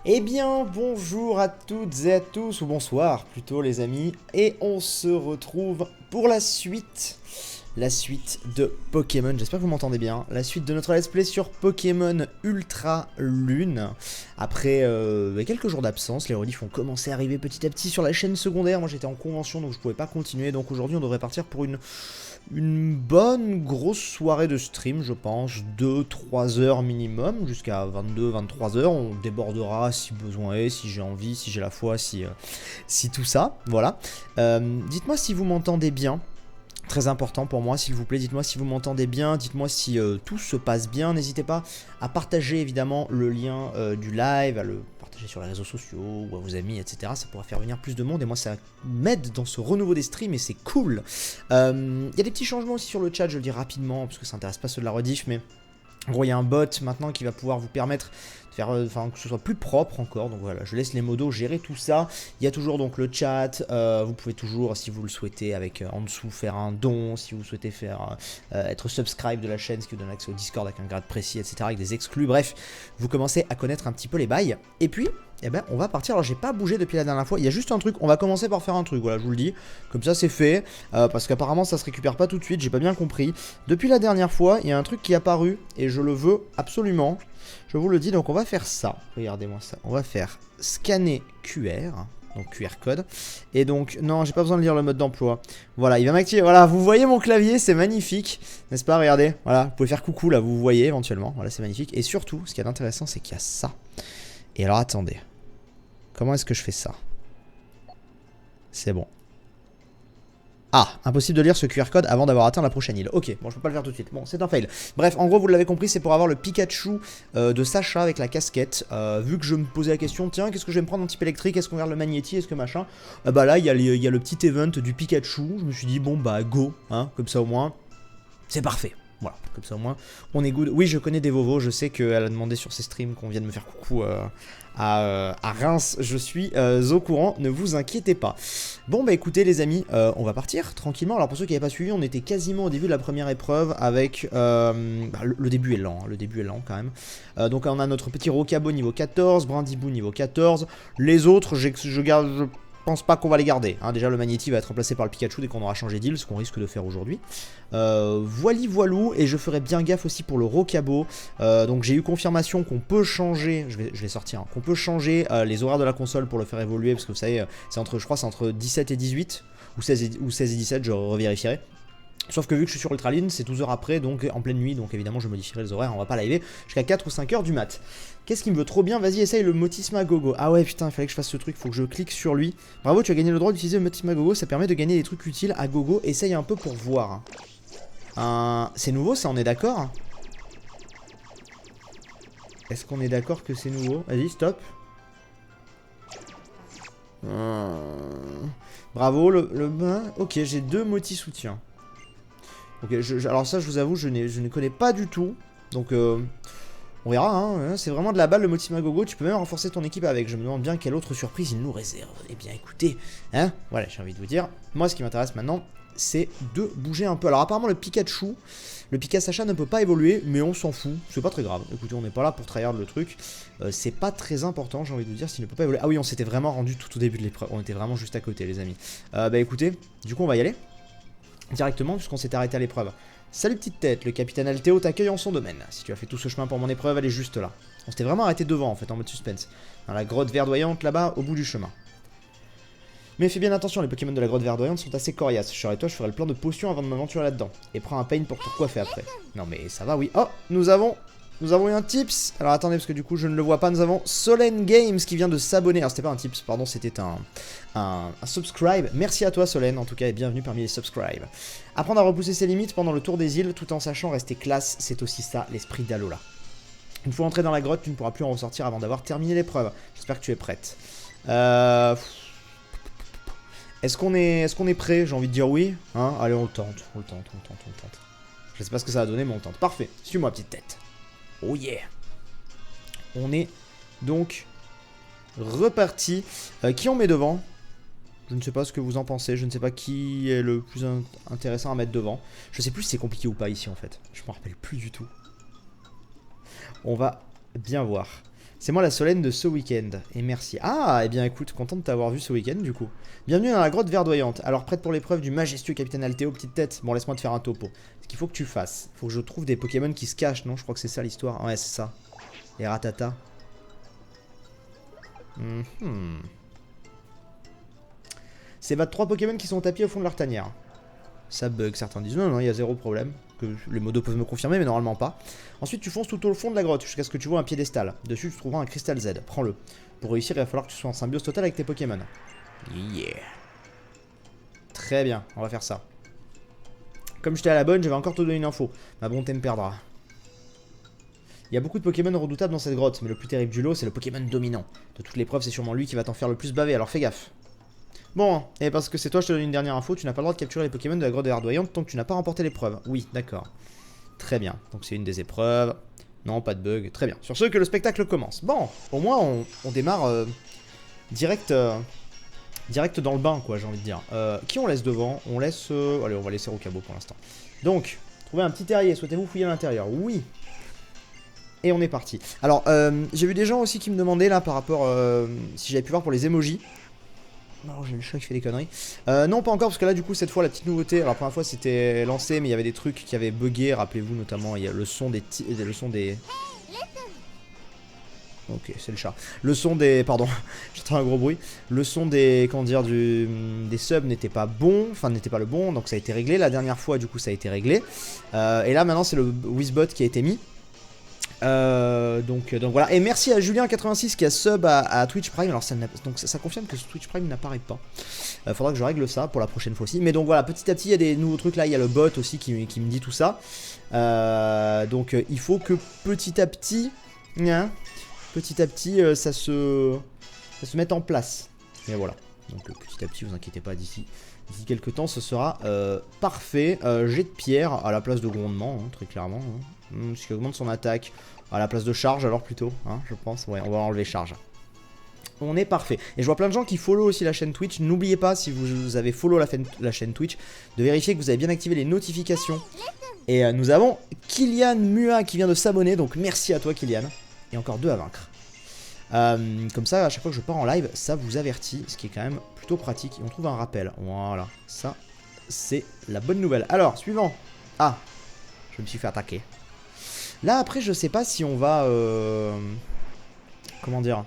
Eh bien, bonjour à toutes et à tous, ou bonsoir plutôt les amis, et on se retrouve pour la suite de Pokémon, j'espère que vous m'entendez bien, la suite de notre let's play sur Pokémon Ultra Lune. Après quelques jours d'absence, les rediffs ont commencé à arriver petit à petit sur la chaîne secondaire, moi j'étais en convention donc je pouvais pas continuer, donc aujourd'hui on devrait partir pour une bonne grosse soirée de stream, je pense, 2-3 heures minimum, jusqu'à 22-23 heures. On débordera si besoin est, si j'ai envie, si j'ai la foi, si tout ça, voilà. Dites-moi si vous m'entendez bien. Très important pour moi, s'il vous plaît, dites-moi si vous m'entendez bien, dites-moi si tout se passe bien, n'hésitez pas à partager évidemment le lien du live, à le partager sur les réseaux sociaux ou à vos amis, etc. Ça pourra faire venir plus de monde et moi ça m'aide dans ce renouveau des streams et c'est cool. Il y a des petits changements aussi sur le chat, je le dis rapidement parce que ça n'intéresse pas ceux de la rediff, mais en gros il y a un bot maintenant qui va pouvoir vous permettre de faire, que ce soit plus propre encore, donc voilà, je laisse les modos gérer tout ça. Il y a toujours donc le chat, vous pouvez toujours, si vous le souhaitez, avec en dessous faire un don, si vous souhaitez faire être subscribe de la chaîne, ce qui vous donne accès au Discord avec un grade précis, etc., avec des exclus, bref, vous commencez à connaître un petit peu les bails, et puis eh ben, on va partir. Alors j'ai pas bougé depuis la dernière fois, il y a juste un truc, on va commencer par faire un truc, voilà, je vous le dis, comme ça c'est fait, parce qu'apparemment ça se récupère pas tout de suite, j'ai pas bien compris. Depuis la dernière fois, il y a un truc qui est apparu, et je le veux absolument, je vous le dis, donc on va faire ça, regardez-moi ça, on va faire scanner QR, donc QR code, et donc, non, j'ai pas besoin de lire le mode d'emploi, voilà, il va m'activer, voilà, vous voyez mon clavier, c'est magnifique, n'est-ce pas, regardez, voilà, vous pouvez faire coucou là, vous voyez éventuellement, voilà, c'est magnifique, et surtout, ce qui est intéressant, c'est qu'il y a ça, et alors attendez, comment est-ce que je fais ça? C'est bon. Ah, impossible de lire ce QR code avant d'avoir atteint la prochaine île. Ok, bon, je peux pas le faire tout de suite. Bon, c'est un fail. Bref, en gros, vous l'avez compris, c'est pour avoir le Pikachu de Sacha avec la casquette. Vu que je me posais la question, tiens, qu'est-ce que je vais me prendre en type électrique? Est-ce qu'on regarde le Magnéti? Est-ce que machin? Bah là, il y a le petit event du Pikachu. Je me suis dit, bon, bah, go, hein, comme ça au moins, c'est parfait. Voilà, comme ça au moins, on est good. Oui, je connais des Vovo, je sais qu'elle a demandé sur ses streams qu'on vienne me faire coucou à Reims. Je suis au courant, ne vous inquiétez pas. Bon, bah écoutez les amis, on va partir tranquillement. Alors pour ceux qui n'avaient pas suivi, on était quasiment au début de la première épreuve avec... le début est lent, hein, le début est lent quand même. Donc on a notre petit Rocabo niveau 14, Brindibou niveau 14. Les autres, je garde... Je pense pas qu'on va les garder, hein. Déjà le Magnéti va être remplacé par le Pikachu dès qu'on aura changé d'île, ce qu'on risque de faire aujourd'hui. Voili voilou, et je ferai bien gaffe aussi pour le Rocabo. Donc j'ai eu confirmation qu'on peut changer, je vais sortir, hein, qu'on peut changer les horaires de la console pour le faire évoluer, parce que vous savez, c'est entre, je crois c'est entre 17 et 18, ou 16 et 17, je revérifierai. Sauf que vu que je suis sur Ultraline, c'est 12 heures après, donc en pleine nuit, donc évidemment je modifierai les horaires, on va pas live jusqu'à 4 ou 5 heures du mat. Qu'est-ce qui me veut trop bien? Vas-y, essaye le Motisma Gogo. Ah ouais, putain, il fallait que je fasse ce truc, faut que je clique sur lui. Bravo, tu as gagné le droit d'utiliser le Motisma Gogo, ça permet de gagner des trucs utiles à Gogo. Essaye un peu pour voir. C'est nouveau, ça, on est d'accord? Est-ce qu'on est d'accord que c'est nouveau? Vas-y, stop. Bravo, ok, j'ai 2 motis soutien. Ok, alors ça, je vous avoue, je ne connais pas du tout. Donc, on verra, hein. C'est vraiment de la balle le Motima Gogo. Tu peux même renforcer ton équipe avec. Je me demande bien quelle autre surprise il nous réserve. Eh bien, écoutez, hein. Voilà, j'ai envie de vous dire. Moi, ce qui m'intéresse maintenant, c'est de bouger un peu. Alors, apparemment, le Pikachu, le Pika Sacha ne peut pas évoluer, mais on s'en fout. C'est pas très grave. Écoutez, on n'est pas là pour tryhard le truc. C'est pas très important, j'ai envie de vous dire, s'il ne peut pas évoluer. Ah oui, on s'était vraiment rendu tout au début de l'épreuve. On était vraiment juste à côté, les amis. Bah, écoutez, du coup, on va y aller directement puisqu'on s'est arrêté à l'épreuve. Salut petite tête, le capitaine Alteo t'accueille en son domaine. Si tu as fait tout ce chemin pour mon épreuve, elle est juste là. On s'était vraiment arrêté devant en fait, en mode suspense. Dans la grotte verdoyante là-bas, au bout du chemin. Mais fais bien attention, les Pokémon de la grotte verdoyante sont assez coriaces. Je serais toi, je ferai le plein de potions avant de m'aventurer là-dedans. Et prends un pain pour te recoiffer après. Non mais ça va, oui. Oh, nous avons eu un tips. Alors attendez, parce que du coup je ne le vois pas. Nous avons Solen Games qui vient de s'abonner. Alors c'était pas un tips, pardon, c'était un subscribe. Merci à toi Solen, en tout cas, et bienvenue parmi les subscribes. Apprendre à repousser ses limites pendant le tour des îles tout en sachant rester classe, c'est aussi ça l'esprit d'Alola. Une fois entré dans la grotte, tu ne pourras plus en ressortir avant d'avoir terminé l'épreuve. J'espère que tu es prête. Est-ce qu'on est prêt? J'ai envie de dire oui. Hein, allez, on le tente. Je sais pas ce que ça va donner, mais on tente. Parfait. Suis-moi, petite tête. Oh yeah. On est donc reparti. Qui on met devant? Je ne sais pas ce que vous en pensez. Je ne sais pas qui est le plus intéressant à mettre devant. Je sais plus si c'est compliqué ou pas ici en fait. Je me rappelle plus du tout. On va bien voir. C'est moi la Solène de ce week-end. Et merci. Ah, eh bien écoute, content de t'avoir vu ce week-end du coup. Bienvenue dans la grotte verdoyante. Alors prête pour l'épreuve du majestueux capitaine Altéo, petite tête. Bon, laisse-moi te faire un topo. Ce qu'il faut que tu fasses, faut que je trouve des Pokémon qui se cachent, non? Je crois que c'est ça l'histoire. Ouais, c'est ça. Les Ratata. C'est 23 Pokémon qui sont au tapis au fond de leur tanière. Ça bug, certains disent. Non, non, il y a zéro problème. Que les modos peuvent me confirmer, mais normalement pas. Ensuite, tu fonces tout au fond de la grotte jusqu'à ce que tu vois un piédestal. Dessus, tu trouveras un cristal Z. Prends-le. Pour réussir, il va falloir que tu sois en symbiose totale avec tes Pokémon. Yeah. Très bien, on va faire ça. Comme j'étais à la bonne, je vais encore te donner une info. Ma bonté me perdra. Il y a beaucoup de Pokémon redoutables dans cette grotte, mais le plus terrible du lot, c'est le Pokémon dominant. De toutes les preuves, c'est sûrement lui qui va t'en faire le plus baver, alors fais gaffe. Bon, et parce que c'est toi, je te donne une dernière info, tu n'as pas le droit de capturer les Pokémon de la grotte verdoyante tant que tu n'as pas remporté l'épreuve. Oui, d'accord. Très bien, donc c'est une des épreuves. Non, pas de bug, très bien. Sur ce, que le spectacle commence. Bon, au moins on démarre direct dans le bain, quoi, j'ai envie de dire. Qui on laisse devant? On laisse... allez, on va laisser Rocabo pour l'instant. Donc, trouver un petit terrier, souhaitez-vous fouiller à l'intérieur? Oui. Et on est parti. Alors, j'ai vu des gens aussi qui me demandaient là par rapport... si j'avais pu voir pour les emojis. Non, j'ai le chat qui fait des conneries. Non, pas encore, parce que là, du coup, cette fois, la petite nouveauté. Alors, la première fois, c'était lancé, mais il y avait des trucs qui avaient bugué. Rappelez-vous, notamment, il y a le son des... Ok, c'est le chat. Le son des... Pardon, j'entends un gros bruit. Le son des... Comment dire, des subs n'était pas bon. Enfin, n'était pas le bon, donc ça a été réglé. La dernière fois, du coup, ça a été réglé. Et là, maintenant, c'est le Wizbot qui a été mis. Donc voilà, et merci à Julien86 qui a sub à Twitch Prime. Alors ça confirme que Twitch Prime n'apparaît pas. Faudra que je règle ça pour la prochaine fois aussi. Mais donc voilà, petit à petit il y a des nouveaux trucs là. Il y a le bot aussi qui me dit tout ça. Donc il faut que petit à petit ça se mette en place. Et voilà, donc petit à petit, vous inquiétez pas, d'ici quelques temps ce sera parfait. Jet de pierre à la place de grondement, hein, très clairement, hein. Ce qui augmente son attaque à la place de charge alors plutôt, hein, je pense. Ouais, on va enlever charge. On est parfait. Et je vois plein de gens qui follow aussi la chaîne Twitch. N'oubliez pas, si vous avez follow la chaîne Twitch, de vérifier que vous avez bien activé les notifications. Et nous avons Kylian Mua qui vient de s'abonner, donc merci à toi Kylian. Et encore 2 à vaincre. Comme ça, à chaque fois que je pars en live, ça vous avertit, ce qui est quand même plutôt pratique. Et on trouve un rappel. Voilà, ça, c'est la bonne nouvelle. Alors, suivant. Ah, je me suis fait attaquer. Là, après, je sais pas si on va... comment dire?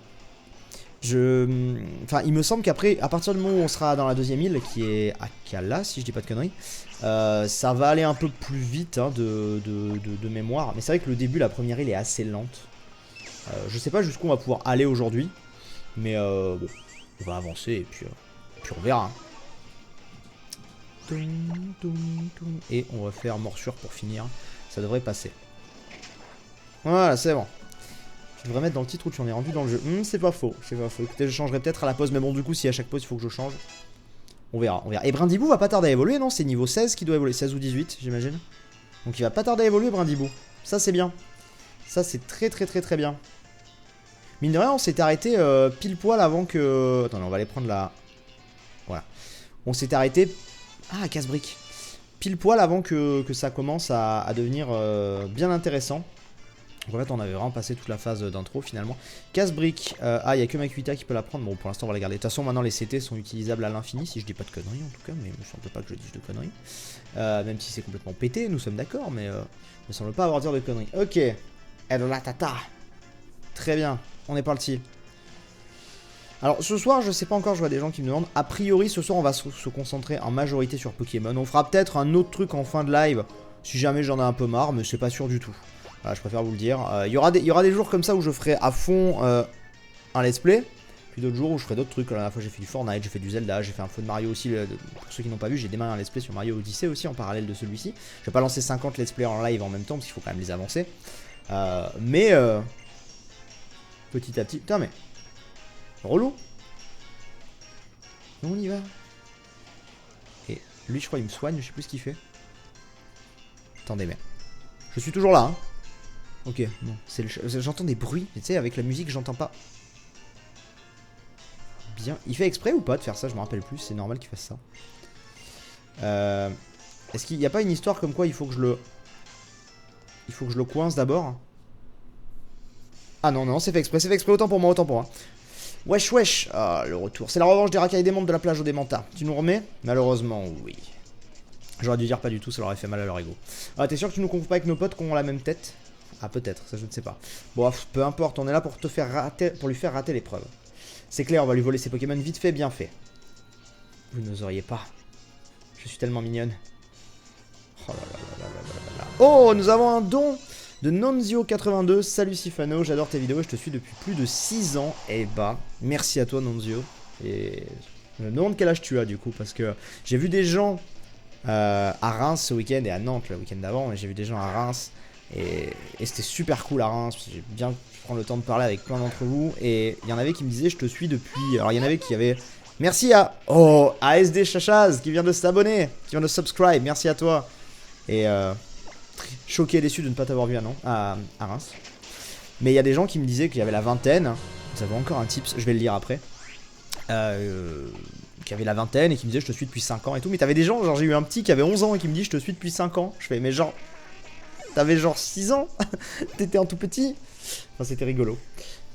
Enfin, il me semble qu'après, à partir du moment où on sera dans la deuxième île, qui est Akala, si je dis pas de conneries, ça va aller un peu plus vite, hein, de mémoire. Mais c'est vrai que le début, la première île est assez lente. Je sais pas jusqu'où on va pouvoir aller aujourd'hui. Mais bon, on va avancer et puis on verra. Et on va faire morsure pour finir. Ça devrait passer. Voilà, c'est bon. Je devrais mettre dans le titre où tu en es rendu dans le jeu. C'est pas faux, c'est pas faux. Écoutez, je changerai peut-être à la pause, mais bon, du coup, si à chaque pause il faut que je change, on verra, on verra. Et Brindibou va pas tarder à évoluer, non? C'est niveau 16 qui doit évoluer, 16 ou 18, j'imagine. Donc il va pas tarder à évoluer, Brindibou. Ça, c'est bien. Ça, c'est très bien. Mine de rien, on s'est arrêté pile poil avant que... Attends, on va aller prendre la... Voilà. On s'est arrêté... Ah, casse-brique. Pile poil avant que ça commence à devenir bien intéressant. Donc en fait, on avait vraiment passé toute la phase d'intro finalement. Casse-brique. Ah, il n'y a que Makuita qui peut la prendre. Bon, pour l'instant, on va la garder. De toute façon, maintenant, les CT sont utilisables à l'infini, si je dis pas de conneries en tout cas. Mais il me semble pas que je dise de conneries. Même si c'est complètement pété, nous sommes d'accord. Mais il me semble pas avoir dire de conneries. Ok. El Ratata. Très bien. On est parti. Alors, ce soir, je sais pas encore, je vois des gens qui me demandent. A priori, ce soir, on va se concentrer en majorité sur Pokémon. On fera peut-être un autre truc en fin de live, si jamais j'en ai un peu marre, mais c'est pas sûr du tout. Voilà, je préfère vous le dire. Il y aura des jours comme ça où je ferai à fond un let's play. Puis d'autres jours où je ferai d'autres trucs. La dernière fois, j'ai fait du Fortnite, j'ai fait du Zelda, j'ai fait un peu de Mario aussi. Pour ceux qui n'ont pas vu, j'ai démarré un let's play sur Mario Odyssey aussi en parallèle de celui-ci. Je vais pas lancer 50 let's play en live en même temps, parce qu'il faut quand même les avancer. Mais petit à petit... Putain, mais... Relou. On y va. Et lui, je crois, il me soigne, je sais plus ce qu'il fait. Attendez, mais... Je suis toujours là, hein. Ok, bon, j'entends des bruits, mais tu sais, avec la musique, j'entends pas. Bien. Il fait exprès ou pas de faire ça? Je me rappelle plus, c'est normal qu'il fasse ça. Est-ce qu'il n'y a pas une histoire comme quoi il faut que je le coince d'abord? Ah non, non, c'est fait exprès, autant pour moi, autant pour moi. Wesh, wesh. Ah, le retour. C'est la revanche des racailles des mondes de la plage au Démenta. Tu nous remets? Malheureusement, oui. J'aurais dû dire pas du tout, ça leur aurait fait mal à leur ego. Ah, t'es sûr que tu nous confonds pas avec nos potes qui ont la même tête? Ah, peut-être, ça je ne sais pas. Bon, peu importe, on est là pour te faire rater, pour lui faire rater l'épreuve. C'est clair, on va lui voler ses Pokémon vite fait, bien fait. Vous n'oseriez pas. Je suis tellement mignonne. Oh là là là là là là là. Oh, nous avons un don de Nonzio82. Salut Sifano, j'adore tes vidéos et je te suis depuis plus de 6 ans. Et bah, merci à toi Nonzio. Et je me demande quel âge tu as du coup, parce que j'ai vu des gens à Reims ce week-end et à Nantes le week-end d'avant. Et j'ai vu des gens à Reims et c'était super cool à Reims. J'ai bien pu prendre le temps de parler avec plein d'entre vous. Et il y en avait qui me disaient je te suis depuis... Alors il y en avait qui avaient... Merci à... Oh, ASD Chachaz qui vient de s'abonner, qui vient de subscribe. Merci à toi. Et choqué et déçu de ne pas t'avoir vu à Reims. Mais il y a des gens qui me disaient qu'il y avait la vingtaine. Vous avez encore un tips, je vais le lire après. Qui avait la vingtaine et qui me disait je te suis depuis 5 ans et tout. Mais t'avais des gens, genre j'ai eu un petit qui avait 11 ans et qui me dit je te suis depuis 5 ans. Je fais mais genre, t'avais genre 6 ans. T'étais un tout petit. Enfin c'était rigolo.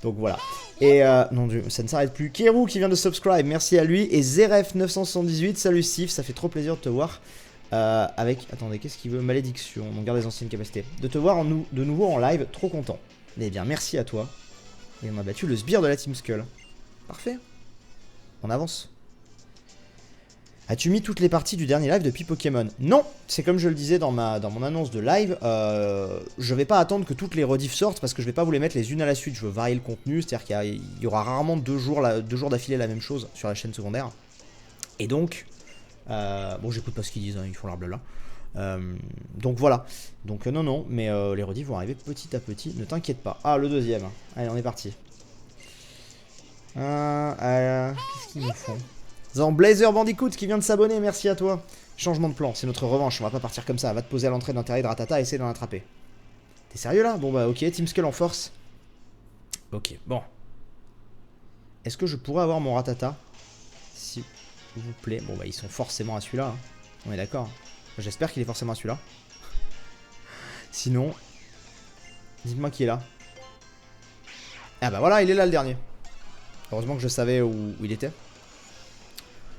Donc voilà. Et non Dieu, ça ne s'arrête plus. Kerou qui vient de subscribe, merci à lui. Et Zeref978, salut Sif, ça fait trop plaisir de te voir. Avec, attendez, qu'est-ce qu'il veut? Malédiction, on garde les anciennes capacités. De te voir de nouveau en live, trop content. Eh bien, merci à toi. Et on a battu le sbire de la Team Skull. Parfait. On avance. As-tu mis toutes les parties du dernier live depuis Pokémon? Non, c'est comme je le disais dans mon annonce de live, je vais pas attendre que toutes les rediffs sortent parce que je vais pas vous les mettre les unes à la suite. Je veux varier le contenu, c'est-à-dire qu'il y aura rarement 2 jours d'affilée la même chose sur la chaîne secondaire. Et donc... bon, j'écoute pas ce qu'ils disent, hein, ils font leur blabla. Donc voilà. Donc non, mais les rediffs vont arriver petit à petit, ne t'inquiète pas. Ah, le deuxième. Allez, on est parti. Qu'est-ce qu'ils nous font? Nous avons Blazer Bandicoot qui vient de s'abonner, merci à toi. Changement de plan, c'est notre revanche, on va pas partir comme ça. Va te poser à l'entrée d'un terrain de Ratata et essayer d'en attraper. T'es sérieux là? Bon bah ok, Team Skull en force. Ok, bon. Est-ce que je pourrais avoir mon Ratata? S'il vous plaît. Bon bah ils sont forcément à celui-là. Hein. On est d'accord. J'espère qu'il est forcément à celui-là. Sinon, dites-moi qui est là. Ah bah voilà, il est là le dernier. Heureusement que je savais où il était.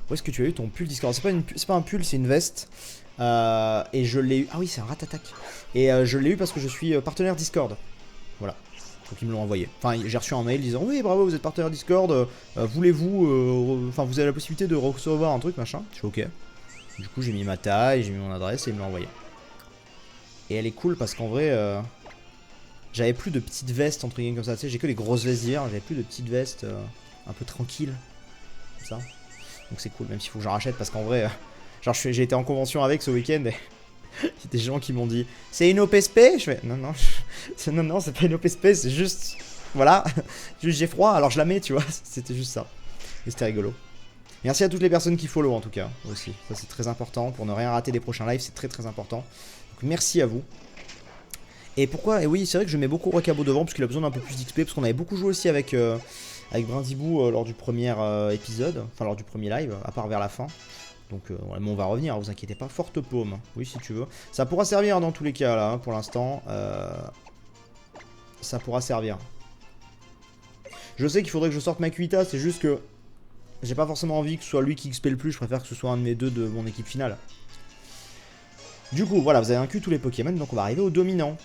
Où est-ce que tu as eu ton pull Discord? C'est pas un pull, c'est une veste. Et je l'ai eu... Ah oui, c'est un Ratatak. Et je l'ai eu parce que je suis partenaire Discord. Voilà. Donc ils me l'ont envoyé. Enfin, j'ai reçu un mail disant oui, bravo, vous êtes partenaire Discord. Voulez-vous... Enfin, vous avez la possibilité de recevoir un truc, machin. Je suis ok. Du coup, j'ai mis ma taille, j'ai mis mon adresse et ils me l'ont envoyé. Et elle est cool parce qu'en vrai... j'avais plus de petites vestes, entre guillemets, comme ça. Tu sais, j'ai que les grosses vestes d'hier. J'avais plus de petites vestes un peu tranquilles. Comme ça. Donc c'est cool, même s'il faut que j'en rachète parce qu'en vrai, genre j'ai été en convention avec ce week-end et il y a des gens qui m'ont dit c'est une OPSP. Je fais non, non, c'est pas une OPSP, c'est juste, voilà, juste j'ai froid alors je la mets, tu vois, c'était juste ça. Et c'était rigolo. Merci à toutes les personnes qui follow en tout cas, aussi, ça c'est très important pour ne rien rater des prochains lives, c'est très important. Donc merci à vous. Et pourquoi? Et oui, c'est vrai que je mets beaucoup Recabo devant parce qu'il a besoin d'un peu plus d'XP parce qu'on avait beaucoup joué aussi avec Brindibou lors du premier épisode, enfin lors du premier live, à part vers la fin. Donc ouais, mais on va revenir, vous inquiétez pas, forte paume, oui si tu veux. Ça pourra servir dans tous les cas là, hein, pour l'instant. Ça pourra servir. Je sais qu'il faudrait que je sorte ma Kuita, c'est juste que j'ai pas forcément envie que ce soit lui qui XP le plus, je préfère que ce soit un de mes deux de mon équipe finale. Du coup, voilà, vous avez vaincu tous les Pokémon, donc on va arriver au dominant.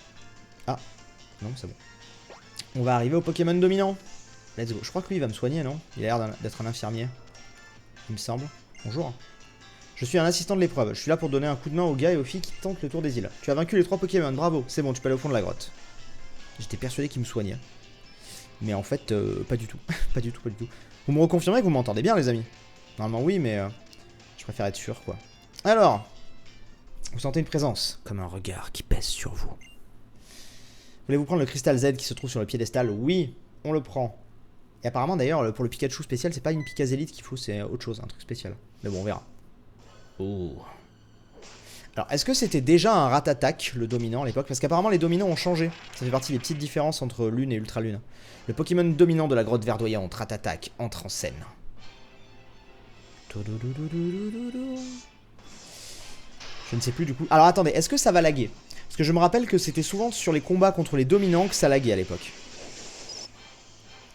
Ah, non, c'est bon. On va arriver au Pokémon dominant. Let's go. Je crois que lui il va me soigner, non? Il a l'air d'être un infirmier. Il me semble. Bonjour. Je suis un assistant de l'épreuve. Je suis là pour donner un coup de main aux gars et aux filles qui tentent le tour des îles. Tu as vaincu les 3 Pokémon, bravo. C'est bon, tu peux aller au fond de la grotte. J'étais persuadé qu'il me soignait. Mais en fait, pas du tout. Pas du tout. Vous me reconfirmez que vous m'entendez bien, les amis? Normalement, oui, mais je préfère être sûr, quoi. Alors, vous sentez une présence, comme un regard qui pèse sur vous. Voulez-vous prendre le cristal Z qui se trouve sur le piédestal? Oui, on le prend. Et apparemment d'ailleurs pour le Pikachu spécial c'est pas une Pikazélite qu'il faut, c'est autre chose, un truc spécial. Mais bon on verra. Oh. Alors est-ce que c'était déjà un Ratatak le dominant à l'époque? Parce qu'apparemment les dominants ont changé. Ça fait partie des petites différences entre Lune et Ultra Lune. Le Pokémon dominant de la grotte verdoyante, Ratatak, entre en scène. Je ne sais plus du coup. Alors attendez, est-ce que ça va laguer? Parce que je me rappelle que c'était souvent sur les combats contre les dominants que ça laguait à l'époque.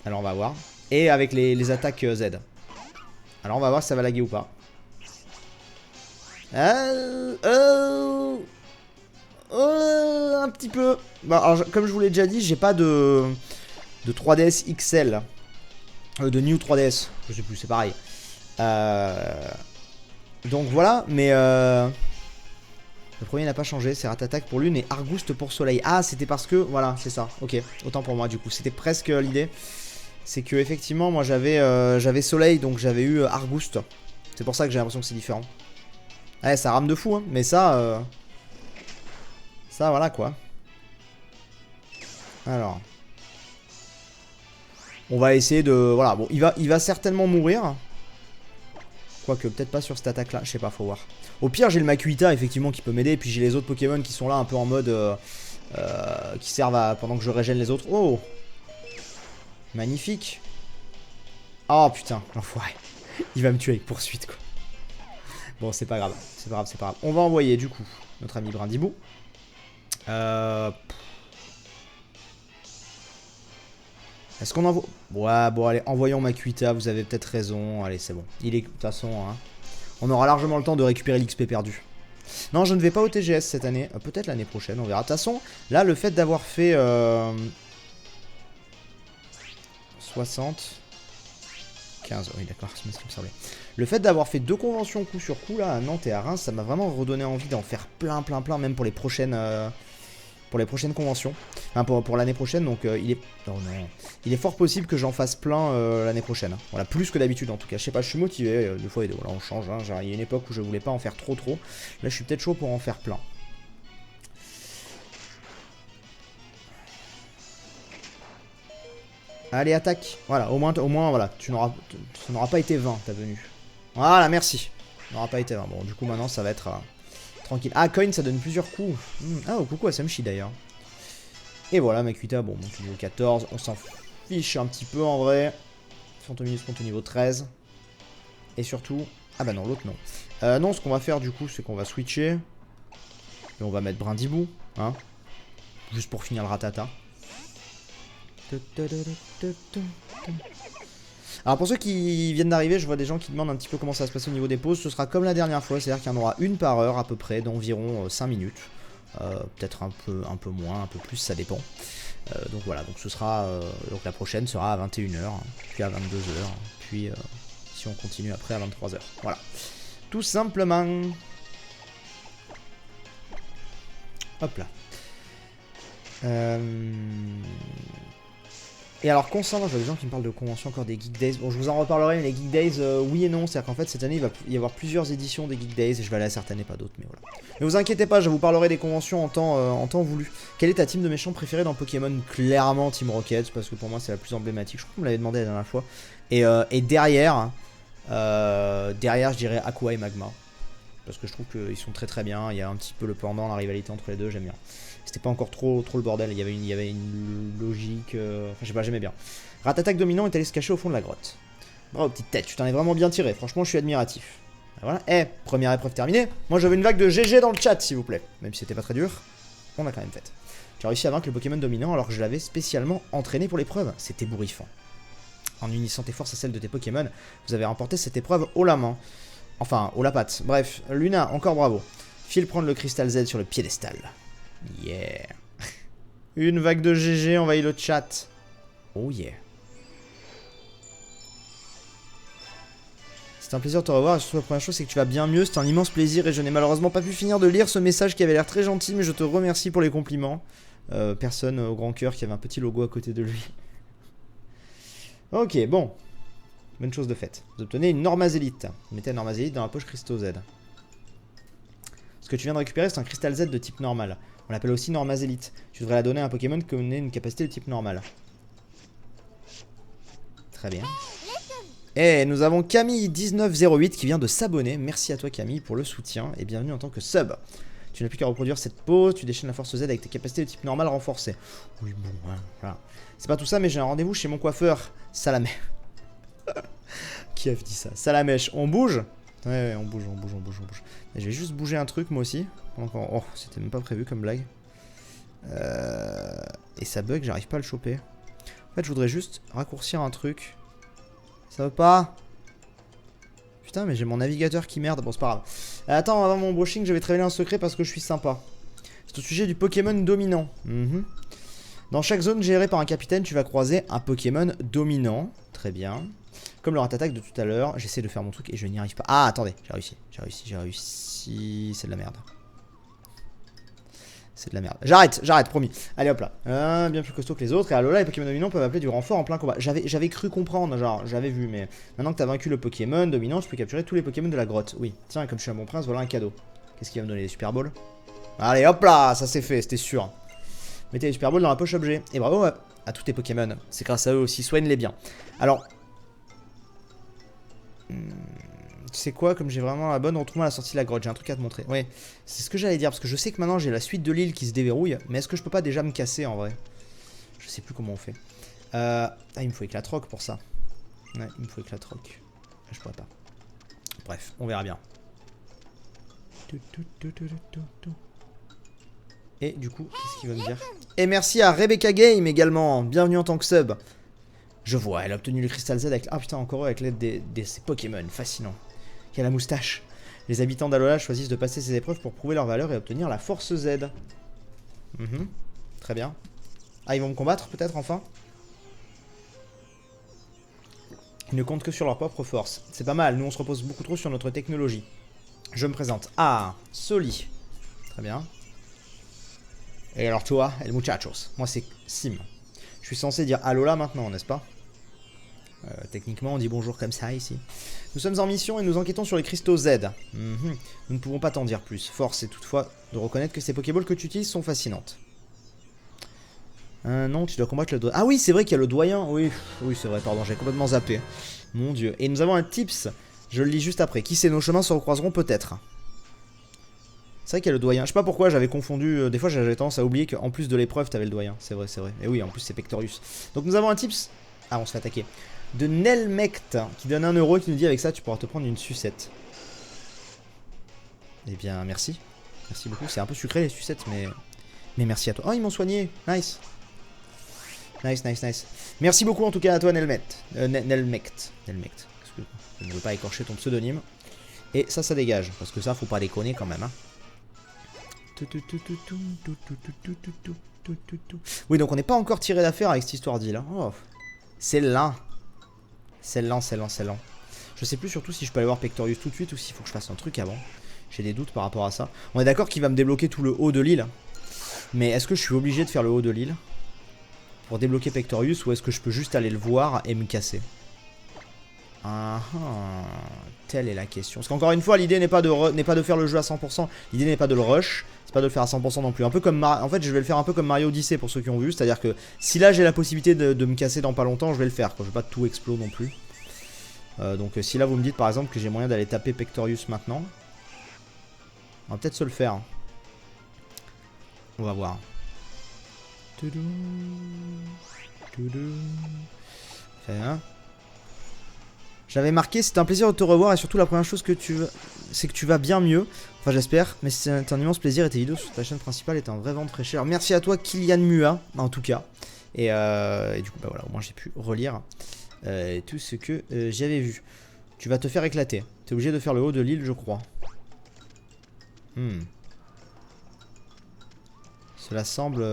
Alors on va voir. Et avec les attaques Z. Alors on va voir si ça va laguer ou pas. Un petit peu. Bah, alors, comme je vous l'ai déjà dit, j'ai pas de 3DS XL. De New 3DS. Je sais plus, c'est pareil. Donc voilà, mais le premier n'a pas changé, c'est Ratatak pour Lune et Argouste pour Soleil. Ah, c'était parce que, voilà, c'est ça, ok, autant pour moi du coup, c'était presque l'idée. C'est que effectivement, moi j'avais Soleil, donc j'avais eu Argouste. C'est pour ça que j'ai l'impression que c'est différent. Ouais, ça rame de fou, hein, mais ça, voilà quoi. Alors. On va essayer de, voilà, bon, il va certainement mourir. Quoique, peut-être pas sur cette attaque-là, je sais pas, faut voir. Au pire, j'ai le Makuhita, effectivement, qui peut m'aider. Et puis j'ai les autres Pokémon qui sont là, un peu en mode... qui servent à... pendant que je régène les autres. Oh! Magnifique. Oh, putain, l'enfoiré. Il va me tuer avec poursuite, quoi. Bon, c'est pas grave, c'est pas grave, c'est pas grave. On va envoyer, du coup, notre ami Brindibou. Est-ce qu'on envoie... Ouais, bon, allez, envoyons Makuhita, vous avez peut-être raison. Allez, c'est bon. Il est... De toute façon, hein... On aura largement le temps de récupérer l'XP perdu. Non, je ne vais pas au TGS cette année. Peut-être l'année prochaine, on verra. De toute façon, là, le fait d'avoir fait... 60... 15, oui, d'accord, c'est ce qui me semblait. Le fait d'avoir fait 2 conventions coup sur coup, là, à Nantes et à Reims, ça m'a vraiment redonné envie d'en faire plein, même pour les prochaines... conventions. Enfin, pour l'année prochaine, donc il est... Oh non. Il est fort possible que j'en fasse plein l'année prochaine. Voilà, plus que d'habitude en tout cas. Je sais pas, je suis motivé, 2 fois et 2. Voilà, on change. Hein. Il y a une époque où je voulais pas en faire trop. Là, je suis peut-être chaud pour en faire plein. Allez, attaque. Voilà, au moins voilà, ça n'aura pas été 20 ta venue. Voilà, merci. Ça n'aura pas été 20. Bon, du coup, maintenant, ça va être tranquille. Ah, coin, ça donne plusieurs coups. Ah, oh, coucou à Samchi d'ailleurs. Et voilà, Makuhita, bon, monte au niveau 14. On s'en fiche un petit peu en vrai. Fantominus monte au niveau 13. Et surtout... Ah bah non, l'autre non. Non, ce qu'on va faire du coup, c'est qu'on va switcher. Et on va mettre Brindibou. Hein. Juste pour finir le ratata. Alors pour ceux qui viennent d'arriver, je vois des gens qui demandent un petit peu comment ça va se passer au niveau des pauses. Ce sera comme la dernière fois, c'est-à-dire qu'il y en aura une par heure à peu près, d'environ 5 minutes. Peut-être un peu moins, un peu plus, ça dépend. Donc voilà, donc ce sera donc la prochaine sera à 21 h, puis à 22 h, puis si on continue après à 23 h. Voilà, tout simplement. Hop là. Et alors concernant, je vois des gens qui me parlent de convention encore des Geek Days. Bon, je vous en reparlerai, mais les Geek Days, oui et non. C'est-à-dire qu'en fait, cette année, il va y avoir plusieurs éditions des Geek Days. Et je vais aller à certaines et pas d'autres, mais voilà. Ne vous inquiétez pas, je vous parlerai des conventions en temps voulu. Quelle est ta team de méchants préférée dans Pokémon? Clairement, Team Rocket, parce que pour moi, c'est la plus emblématique. Je crois qu'on me l'avait demandé la dernière fois. Et derrière, je dirais Aqua et Magma. Parce que je trouve qu'ils sont très bien. Il y a un petit peu le pendant, la rivalité entre les deux, j'aime bien. C'était pas encore trop le bordel, il y avait une logique... Enfin, je sais pas, j'aimais bien. Ratatak dominant est allé se cacher au fond de la grotte. Bravo, petite tête, tu t'en es vraiment bien tiré. Franchement, je suis admiratif. Voilà. Première épreuve terminée. Moi, j'avais une vague de GG dans le chat, s'il vous plaît. Même si c'était pas très dur, on a quand même fait. J'ai réussi à vaincre le Pokémon dominant alors que je l'avais spécialement entraîné pour l'épreuve. C'était bourrifant. En unissant tes forces à celles de tes Pokémon, vous avez remporté cette épreuve haut la main. Enfin, haut la patte. Bref, Luna, encore bravo. File prendre le cristal Z sur le piédestal. Yeah. Une vague de GG envahit le chat. Oh yeah. C'est un plaisir de te revoir. Et surtout, la première chose, c'est que tu vas bien mieux. C'est un immense plaisir. Et je n'ai malheureusement pas pu finir de lire ce message qui avait l'air très gentil. Mais je te remercie pour les compliments. Personne au grand cœur qui avait un petit logo à côté de lui. Ok, bon. Bonne chose de faite. Vous obtenez une Normazélite. Vous mettez la Normazélite dans la poche Cristaux Z. Ce que tu viens de récupérer, c'est un cristal Z de type normal. On l'appelle aussi Normazélite. Tu devrais la donner à un Pokémon qui connaît une capacité de type normal. Très bien. Et nous avons Camille1908 qui vient de s'abonner. Merci à toi Camille pour le soutien et bienvenue en tant que sub. Tu n'as plus qu'à reproduire cette pose, tu déchaînes la force Z avec tes capacités de type normal renforcées. Oui bon, voilà. C'est pas tout ça mais j'ai un rendez-vous chez mon coiffeur. Salamèche. Qui a dit ça? Salamèche, on bouge? Ouais, on bouge. Je vais juste bouger un truc moi aussi. Oh, c'était même pas prévu comme blague. Et ça bug, j'arrive pas à le choper. En fait, je voudrais juste raccourcir un truc. Ça veut pas? Putain, mais j'ai mon navigateur qui merde. Bon, c'est pas grave. Attends, avant mon brushing, je vais te révéler un secret parce que je suis sympa. C'est au sujet du Pokémon dominant. Dans chaque zone gérée par un capitaine, tu vas croiser un Pokémon dominant. Très bien. Comme le Ratatak de tout à l'heure, j'essaie de faire mon truc et je n'y arrive pas. Ah, attendez, j'ai réussi. J'ai réussi. C'est de la merde. C'est de la merde. J'arrête, promis. Allez hop là. Bien plus costaud que les autres. Et Alola, les Pokémon dominants peuvent appeler du renfort en plein combat. J'avais cru comprendre, genre, j'avais vu, mais maintenant que t'as vaincu le Pokémon dominant, tu peux capturer tous les Pokémon de la grotte. Oui. Tiens, comme je suis un bon prince, voilà un cadeau. Qu'est-ce qu'il va me donner, des Super Balls? Allez hop là, ça c'est fait, c'était sûr. Mettez les Super Balls dans la poche objet. Et bravo à tous tes Pokémon. C'est grâce à eux aussi, soigne-les bien. Alors. Tu sais quoi, comme j'ai vraiment la bonne, retrouve-moi à la sortie de la grotte, j'ai un truc à te montrer. Ouais, c'est ce que j'allais dire, parce que je sais que maintenant j'ai la suite de l'île qui se déverrouille, mais est-ce que je peux pas déjà me casser en vrai? Je sais plus comment on fait. Ah, il me faut éclatroc pour ça. Ouais, il me faut éclatroc. Je pourrais pas. Bref, on verra bien. Et du coup, qu'est-ce qu'il va me dire? Et merci à Rebecca Game également, bienvenue en tant que sub. Je vois, elle a obtenu le Crystal Z avec... Ah putain, encore avec l'aide de ses Pokémon, fascinant. Il y a la moustache. Les habitants d'Alola choisissent de passer ces épreuves pour prouver leur valeur et obtenir la force Z. Très bien. Ah, ils vont me combattre peut-être enfin? Ils ne comptent que sur leur propre force. C'est pas mal, nous on se repose beaucoup trop sur notre technologie. Je me présente. Ah, Soli. Très bien. Et alors toi, El Muchachos. Moi c'est Sim. Je suis censé dire Alola maintenant, n'est-ce pas? Techniquement, on dit bonjour comme ça ici. Nous sommes en mission et nous enquêtons sur les cristaux Z. Nous ne pouvons pas t'en dire plus. Force est toutefois de reconnaître que ces Pokéballs que tu utilises sont fascinantes. Non, tu dois combattre le doyen. Ah oui, c'est vrai qu'il y a le doyen. Oui, c'est vrai, pardon, j'ai complètement zappé. Mon dieu. Et nous avons un tips. Je le lis juste après. Qui sait, nos chemins se recroiseront peut-être. C'est vrai qu'il y a le doyen. Je sais pas pourquoi j'avais confondu. Des fois, j'avais tendance à oublier qu'en plus de l'épreuve, t'avais le doyen. C'est vrai, c'est vrai. Et oui, en plus, c'est Pectorius. Donc, nous avons un tips. Ah, on se fait attaquer. De Nelmect, qui donne 1 euro et qui nous dit avec ça, tu pourras te prendre une sucette. Eh bien, merci. Merci beaucoup. C'est un peu sucré les sucettes, mais merci à toi. Oh, ils m'ont soigné. Nice. Nice. Merci beaucoup en tout cas à toi, Nelmect. Nelmect. Excuse-moi. Je ne veux pas écorcher ton pseudonyme. Et ça dégage. Parce que ça, faut pas déconner quand même. Hein. Oui, donc on n'est pas encore tiré d'affaire avec cette histoire d'île. Hein. Oh. C'est lent. C'est lent. Je sais plus surtout si je peux aller voir Pectorius tout de suite ou s'il faut que je fasse un truc avant. J'ai des doutes par rapport à ça. On est d'accord qu'il va me débloquer tout le haut de l'île. Mais est-ce que je suis obligé de faire le haut de l'île pour débloquer Pectorius ou est-ce que je peux juste aller le voir et me casser? Telle est la question. Parce qu'encore une fois, l'idée n'est pas de faire le jeu à 100%. L'idée n'est pas de le rush. C'est pas de le faire à 100% non plus. Un peu comme en fait, je vais le faire un peu comme Mario Odyssey pour ceux qui ont vu. C'est-à-dire que si là j'ai la possibilité de me casser dans pas longtemps, je vais le faire. Quoi. Je vais pas tout explo non plus. Donc si là vous me dites par exemple que j'ai moyen d'aller taper Pectorius maintenant, on va peut-être se le faire. On va voir. J'avais marqué, c'est un plaisir de te revoir et surtout la première chose que c'est que tu vas bien mieux. Enfin j'espère, mais c'est un immense plaisir et tes vidéos sur ta chaîne principale est un vrai vent de fraîcheur. Merci à toi Kylian Mua en tout cas. Et du coup bah voilà, au moins j'ai pu relire tout ce que j'avais vu. Tu vas te faire éclater. T'es obligé de faire le haut de l'île je crois. Cela semble...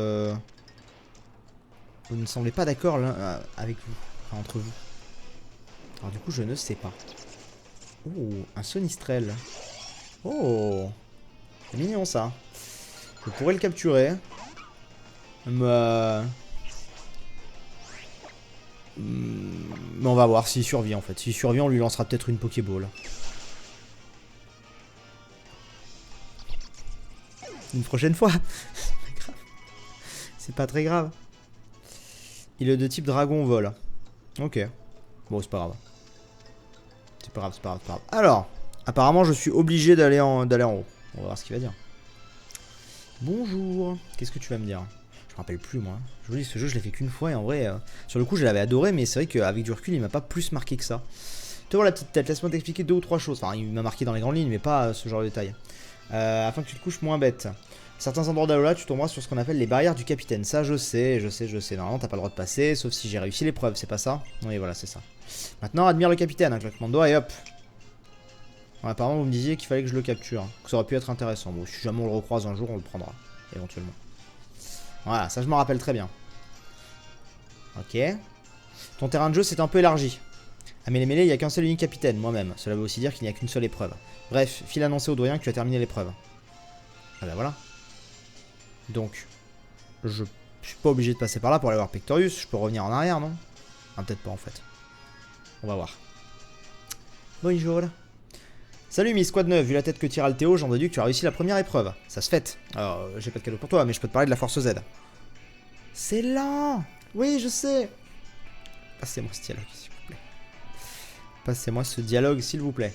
Vous ne semblez pas d'accord l'un avec vous, enfin, entre vous. Alors du coup je ne sais pas. Oh, un Sonistrel. Oh, c'est mignon ça. Je pourrais le capturer. Mais on va voir s'il survit en fait. S'il survit on lui lancera peut-être une Pokéball. Une prochaine fois. C'est pas très grave. Il est de type dragon vol. Ok. Bon, c'est pas grave. C'est pas grave. Alors, apparemment, je suis obligé d'aller en haut. On va voir ce qu'il va dire. Bonjour. Qu'est-ce que tu vas me dire? Je me rappelle plus, moi. Je vous dis, ce jeu, je l'ai fait qu'une fois et en vrai, sur le coup, je l'avais adoré, mais c'est vrai qu'avec du recul, il m'a pas plus marqué que ça. Tu vois la petite tête, laisse-moi t'expliquer 2 ou 3 choses. Enfin, il m'a marqué dans les grandes lignes, mais pas ce genre de détails. Afin que tu te couches moins bête. Certains endroits d'Alola, tu tomberas sur ce qu'on appelle les barrières du capitaine. Ça, je sais. Normalement, t'as pas le droit de passer, sauf si j'ai réussi l'épreuve, c'est pas ça? Oui, voilà, c'est ça. Maintenant, admire le capitaine, un claquement de doigts et hop. Ouais, apparemment, vous me disiez qu'il fallait que je le capture. Que ça aurait pu être intéressant. Bon, si jamais on le recroise un jour, on le prendra. Éventuellement. Voilà, ça je m'en rappelle très bien. Ok. Ton terrain de jeu s'est un peu élargi. À Mêlée Mêlée, il n'y a qu'un seul unique capitaine, moi-même. Cela veut aussi dire qu'il n'y a qu'une seule épreuve. Bref, file annoncer au doyen que tu as terminé l'épreuve. Ah bah voilà. Donc, je suis pas obligé de passer par là pour aller voir Pectorius. Je peux revenir en arrière, non? Ah, peut-être pas en fait. On va voir. Bonjour. Salut Miss Squad 9, vu la tête que tire Altéo, j'en déduis que tu as réussi la première épreuve. Ça se fête. Alors, j'ai pas de cadeau pour toi, mais je peux te parler de la Force Z. C'est lent. Oui, je sais. Passez-moi ce dialogue, s'il vous plaît. Passez-moi ce dialogue, s'il vous plaît.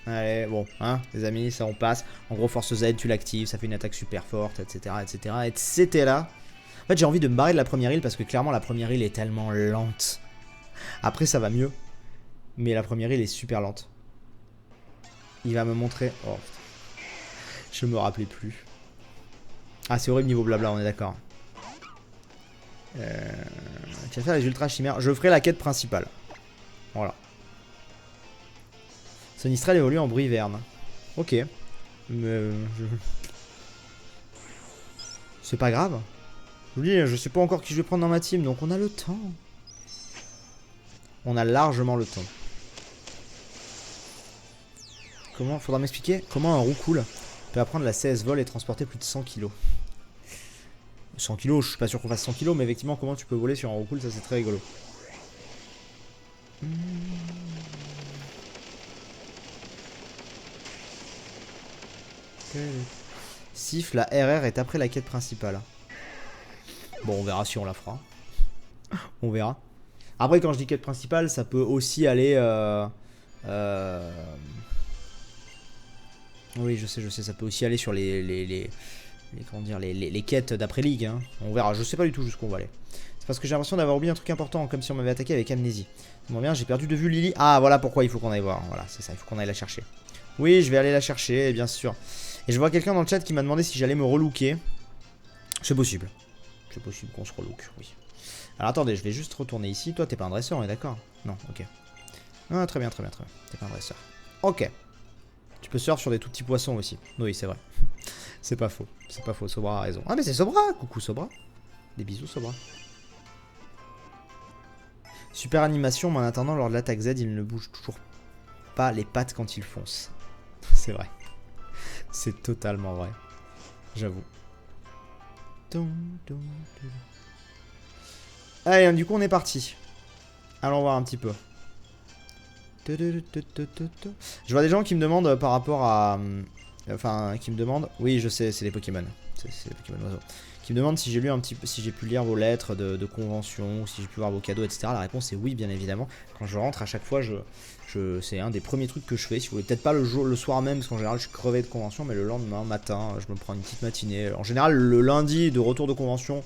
Allez, bon, hein, les amis, ça on passe. En gros, Force Z, tu l'actives, ça fait une attaque super forte, etc., etc., etc. En fait, j'ai envie de me barrer de la première île parce que clairement, la première île est tellement lente. Après, ça va mieux. Mais la première île est super lente. Il va me montrer... Oh, putain. Je me rappelais plus. Ah, c'est horrible niveau blabla, on est d'accord. Tu vas faire les ultra chimères. Je ferai la quête principale. Voilà. Sonistrel évolue en Bruyverne. Ok. Mais... C'est pas grave. Je vous dis, je sais pas encore qui je vais prendre dans ma team, donc on a le temps. On a largement le temps. Comment... Faudra m'expliquer comment un roucoule peut apprendre la CS vol et transporter plus de 100 kg. 100 kg, je suis pas sûr qu'on fasse 100 kg, mais effectivement, comment tu peux voler sur un roucoule, ça c'est très rigolo. Sif, la RR est après la quête principale. Bon, on verra si on la fera. On verra. Après, quand je dis quête principale, ça peut aussi aller... Oui, je sais, ça peut aussi aller sur comment dire, les quêtes d'après-ligue. Hein. On verra, je sais pas du tout jusqu'où on va aller. C'est parce que j'ai l'impression d'avoir oublié un truc important, comme si on m'avait attaqué avec amnésie. Bon, bien, j'ai perdu de vue Lily. Ah, voilà pourquoi il faut qu'on aille voir. Voilà, c'est ça, il faut qu'on aille la chercher. Oui, je vais aller la chercher, bien sûr. Et je vois quelqu'un dans le chat qui m'a demandé si j'allais me relooker. C'est possible. C'est possible qu'on se relook, oui. Alors attendez, je vais juste retourner ici. Toi, t'es pas un dresseur, on est d'accord? Non, ok. Ah, très bien. T'es pas un dresseur. Ok. Tu peux surfer sur des tout petits poissons aussi. Oui, c'est vrai. C'est pas faux. C'est pas faux. Sobra a raison. Ah, mais c'est Sobra. Coucou Sobra. Des bisous, Sobra. Super animation, mais en attendant, lors de l'attaque Z, il ne bouge toujours pas les pattes quand il fonce. C'est vrai. C'est totalement vrai. J'avoue. Allez, du coup, on est parti. Allons voir un petit peu. Je vois des gens qui me demandent par rapport à... Enfin, qui me demandent... Oui, je sais, c'est les Pokémon. C'est les Pokémon oiseaux. Qui me demandent si j'ai lu un petit peu, si j'ai pu lire vos lettres de convention, si j'ai pu voir vos cadeaux, etc. La réponse est oui, bien évidemment. Quand je rentre, à chaque fois, c'est un des premiers trucs que je fais. Si vous voulez, peut-être pas le soir même, parce qu'en général, je suis crevé de convention, mais le lendemain matin, je me prends une petite matinée. En général, le lundi de retour de convention,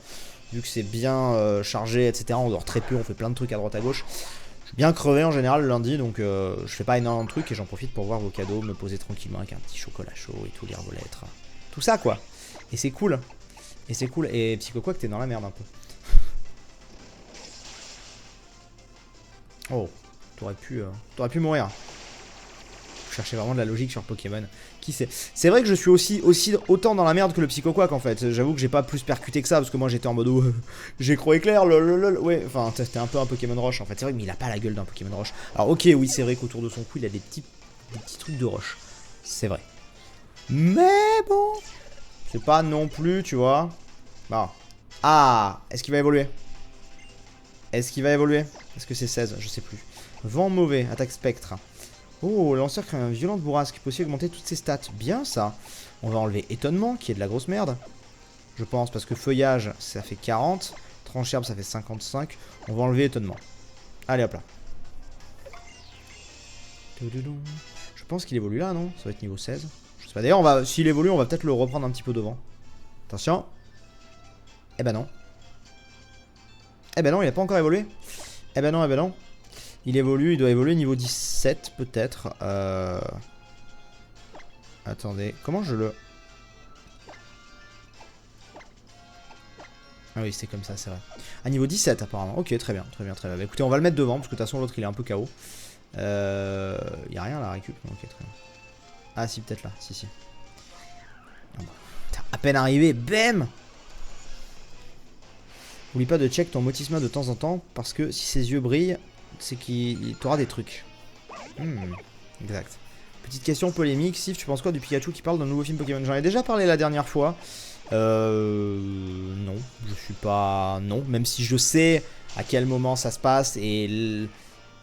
vu que c'est bien chargé, etc. On dort très peu, on fait plein de trucs à droite à gauche. Je suis bien crevé en général le lundi, donc je fais pas énormément de trucs et j'en profite pour voir vos cadeaux, me poser tranquillement avec un petit chocolat chaud et tout, lire vos lettres. Tout ça quoi. Et c'est cool. Et c'est cool. Et Psychoquack, t'es dans la merde un peu. Oh, t'aurais pu mourir. Je cherchais vraiment de la logique sur Pokémon. Qui sait? C'est vrai que je suis aussi autant dans la merde que le Psychoquack en fait. J'avoue que j'ai pas plus percuté que ça parce que moi j'étais en mode j'ai croix éclair, lol. Ouais, enfin c'était un peu un Pokémon roche en fait. C'est vrai, mais il a pas la gueule d'un Pokémon roche. Alors ok, oui, c'est vrai qu'autour de son cou il a des petits trucs de roche. C'est vrai. Mais bon, c'est pas non plus, tu vois. Bon. Ah, est-ce qu'il va évoluer? Est-ce que c'est 16? Je sais plus. Vent mauvais, attaque spectre. Oh, lanceur crée un violent bourrasque qui peut aussi augmenter toutes ses stats. Bien ça. On va enlever étonnement, qui est de la grosse merde. Je pense, parce que feuillage, ça fait 40. Tranche herbe, ça fait 55. On va enlever étonnement. Allez, hop là. Je pense qu'il évolue là, non? Ça va être niveau 16. Je sais pas. D'ailleurs, s'il évolue, on va peut-être le reprendre un petit peu devant. Attention. Eh ben non. Eh ben non, il a pas encore évolué. Eh ben non. Il évolue, il doit évoluer niveau 17 peut-être. Attendez, comment je le... Ah oui, c'était comme ça, c'est vrai. À niveau 17 apparemment. Ok, très bien, très bien, très bien. Bah, écoutez, on va le mettre devant, parce que de toute façon l'autre il est un peu KO. Y a rien là, récup. Ok, très bien. Ah si, peut-être là, si. Ah, bah. Putain, à peine arrivé, bam. N'oublie pas de check ton motisma de temps en temps, parce que si ses yeux brillent, c'est qu'il t'aura des trucs. Exact. Petite question polémique, Sif, tu penses quoi du Pikachu qui parle d'un nouveau film Pokémon? J'en ai déjà parlé la dernière fois. Non, je suis pas... Non, même si je sais à quel moment ça se passe et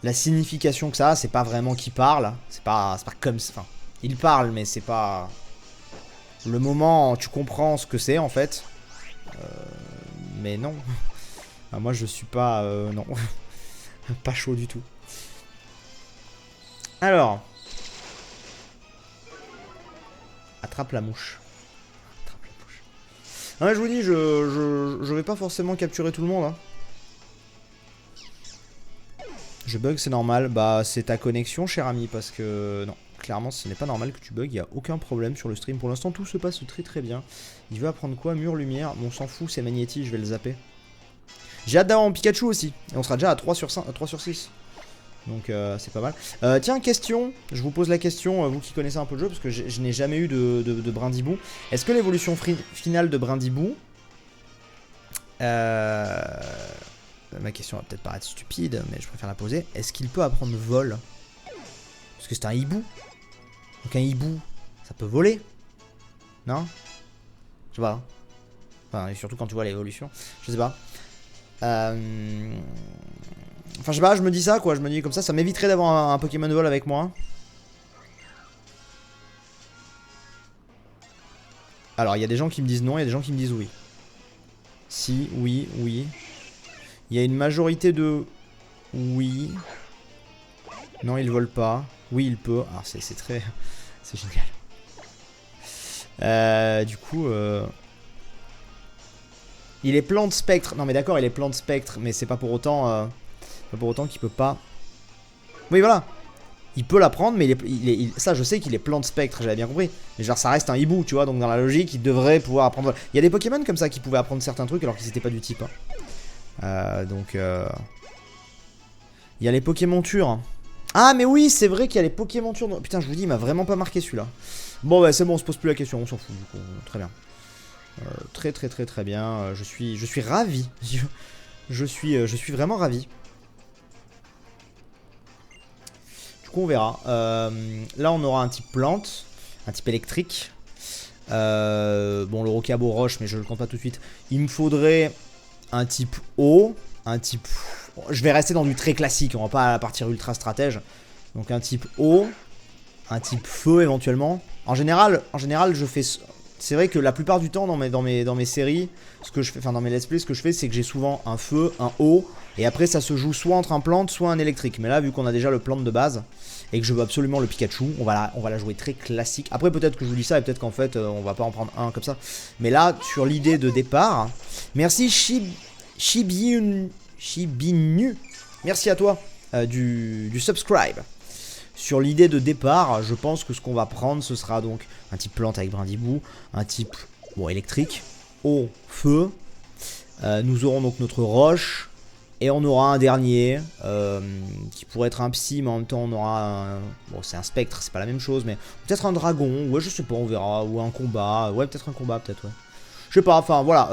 la signification que ça a, c'est pas vraiment qu'il parle. C'est pas comme... Enfin, il parle, mais c'est pas... Le moment, tu comprends ce que c'est en fait. Mais non. Enfin, moi je suis pas... non. Pas chaud du tout. Alors... Attrape la mouche. Attrape la mouche. Ah ouais, je vous dis, je vais pas forcément capturer tout le monde. Hein. Je bug, c'est normal. Bah, c'est ta connexion, cher ami, parce que... Non, clairement, ce n'est pas normal que tu bugs. Il n'y a aucun problème sur le stream. Pour l'instant, tout se passe très très bien. Il veut apprendre quoi? Mur, lumière. Bon, on s'en fout, c'est Magnéti, je vais le zapper. J'ai hâte d'avoir mon Pikachu aussi. Et on sera déjà à 3 sur 5, 3 sur 6. Donc c'est pas mal. Tiens, question, je vous pose la question, vous qui connaissez un peu le jeu, parce que je n'ai jamais eu de Brindibou. Est-ce que l'évolution finale de Brindibou... Ma question va peut-être paraître stupide, mais je préfère la poser. Est-ce qu'il peut apprendre vol? Parce que c'est un hibou. Donc un hibou, ça peut voler? Non? Je sais pas. Enfin, et surtout quand tu vois l'évolution. Je sais pas. Enfin, je sais pas, je me dis ça quoi, je me dis comme ça m'éviterait d'avoir un Pokémon vol avec moi. Alors, il y a des gens qui me disent non, il y a des gens qui me disent oui. Si, oui, oui. Il y a une majorité de oui. Non, il vole pas. Oui, il peut. Alors, c'est très... C'est génial. Du coup... Il est plante spectre. Non, mais d'accord, il est plante spectre, mais c'est pas pour autant... Pas pour autant qu'il peut pas... Oui, voilà. Il peut l'apprendre, mais ça, je sais qu'il est plante spectre, j'avais bien compris. Mais genre, ça reste un hibou, tu vois, donc dans la logique, il devrait pouvoir apprendre... Il y a des Pokémon comme ça qui pouvaient apprendre certains trucs alors qu'ils n'étaient pas du type. Hein. Il y a les Pokémontures. Ah, mais oui, c'est vrai qu'il y a les Pokémontures. Putain, je vous dis, il m'a vraiment pas marqué celui-là. Bon, bah, c'est bon, on se pose plus la question, on s'en fout, du coup. Très bien. Très bien. Je suis ravi. Je suis vraiment ravi. Du coup, on verra. Là, on aura un type plante, un type électrique. Bon, le Rocabo roche, mais je le compte pas tout de suite. Il me faudrait un type eau, un type... Je vais rester dans du très classique, on va pas partir ultra stratège. Donc un type eau, un type feu éventuellement. En général, je fais... C'est vrai que la plupart du temps dans mes séries, ce que je fais, enfin dans mes let's play, ce que je fais, c'est que j'ai souvent un feu, un eau, et après ça se joue soit entre un plante, soit un électrique. Mais là, vu qu'on a déjà le plante de base, et que je veux absolument le Pikachu, on va la jouer très classique. Après, peut-être que je vous dis ça, et peut-être qu'en fait, on va pas en prendre un comme ça. Mais là, sur l'idée de départ, merci Shibinu, merci à toi du subscribe. Sur l'idée de départ, je pense que ce qu'on va prendre, ce sera donc un type plante avec Brindibou, un type bon, électrique, eau, feu. Nous aurons donc notre roche, et on aura un dernier qui pourrait être un psy, mais en même temps on aura un... Bon, c'est un spectre, c'est pas la même chose, mais peut-être un dragon, ouais, je sais pas, on verra, ou un combat, ouais, peut-être un combat, peut-être, ouais. Je sais pas, enfin, voilà,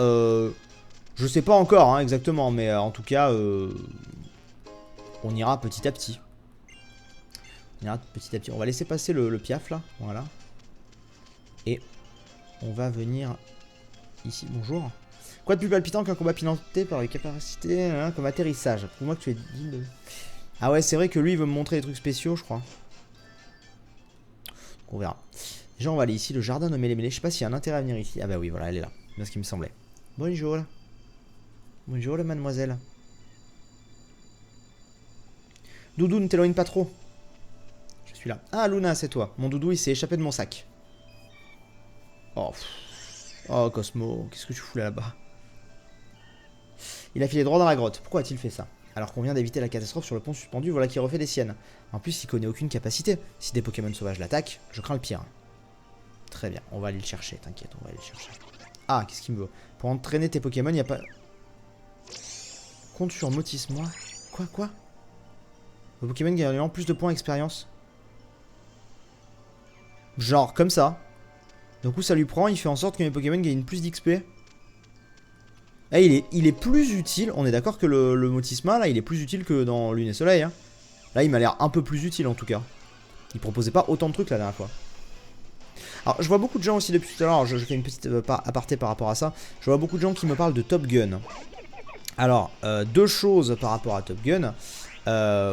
je sais pas encore, hein, exactement, mais en tout cas, on ira petit à petit. On va laisser passer le piaf là, voilà. Et on va venir ici, bonjour. Quoi de plus palpitant qu'un combat piloté par les capacités hein, comme atterrissage? Pour moi que tu es dit de... Ah ouais, c'est vrai que lui il veut me montrer des trucs spéciaux, je crois. Donc on verra. Déjà on va aller ici, le jardin de Mélémélé. Je sais pas s'il y a un intérêt à venir ici. Ah bah oui, voilà, elle est là. C'est ce qui me semblait. Bonjour. Bonjour mademoiselle. Doudou, ne t'éloigne pas trop. Je suis là. Ah, Luna, c'est toi. Mon doudou, il s'est échappé de mon sac. Oh, oh Cosmo, qu'est-ce que tu fous là-bas? Il a filé droit dans la grotte. Pourquoi a-t-il fait ça? Alors qu'on vient d'éviter la catastrophe sur le pont suspendu, voilà qui refait des siennes. En plus, il connaît aucune capacité. Si des Pokémon sauvages l'attaquent, je crains le pire. Très bien, on va aller le chercher, t'inquiète, on va aller le chercher. Ah, qu'est-ce qu'il me veut? Pour entraîner tes Pokémon, il n'y a pas... Compte sur Motis-moi. Quoi? Le Pokémon gagne plus de points expérience. Genre, comme ça. Du coup, ça lui prend, il fait en sorte que mes Pokémon gagnent plus d'XP. Eh, il est plus utile, on est d'accord que le Motisma, là, il est plus utile que dans Lune et Soleil. Hein. Là, il m'a l'air un peu plus utile, en tout cas. Il proposait pas autant de trucs la dernière fois. Alors, je vois beaucoup de gens aussi depuis tout à l'heure, je fais une petite aparté par rapport à ça. Je vois beaucoup de gens qui me parlent de Top Gun. Alors, deux choses par rapport à Top Gun.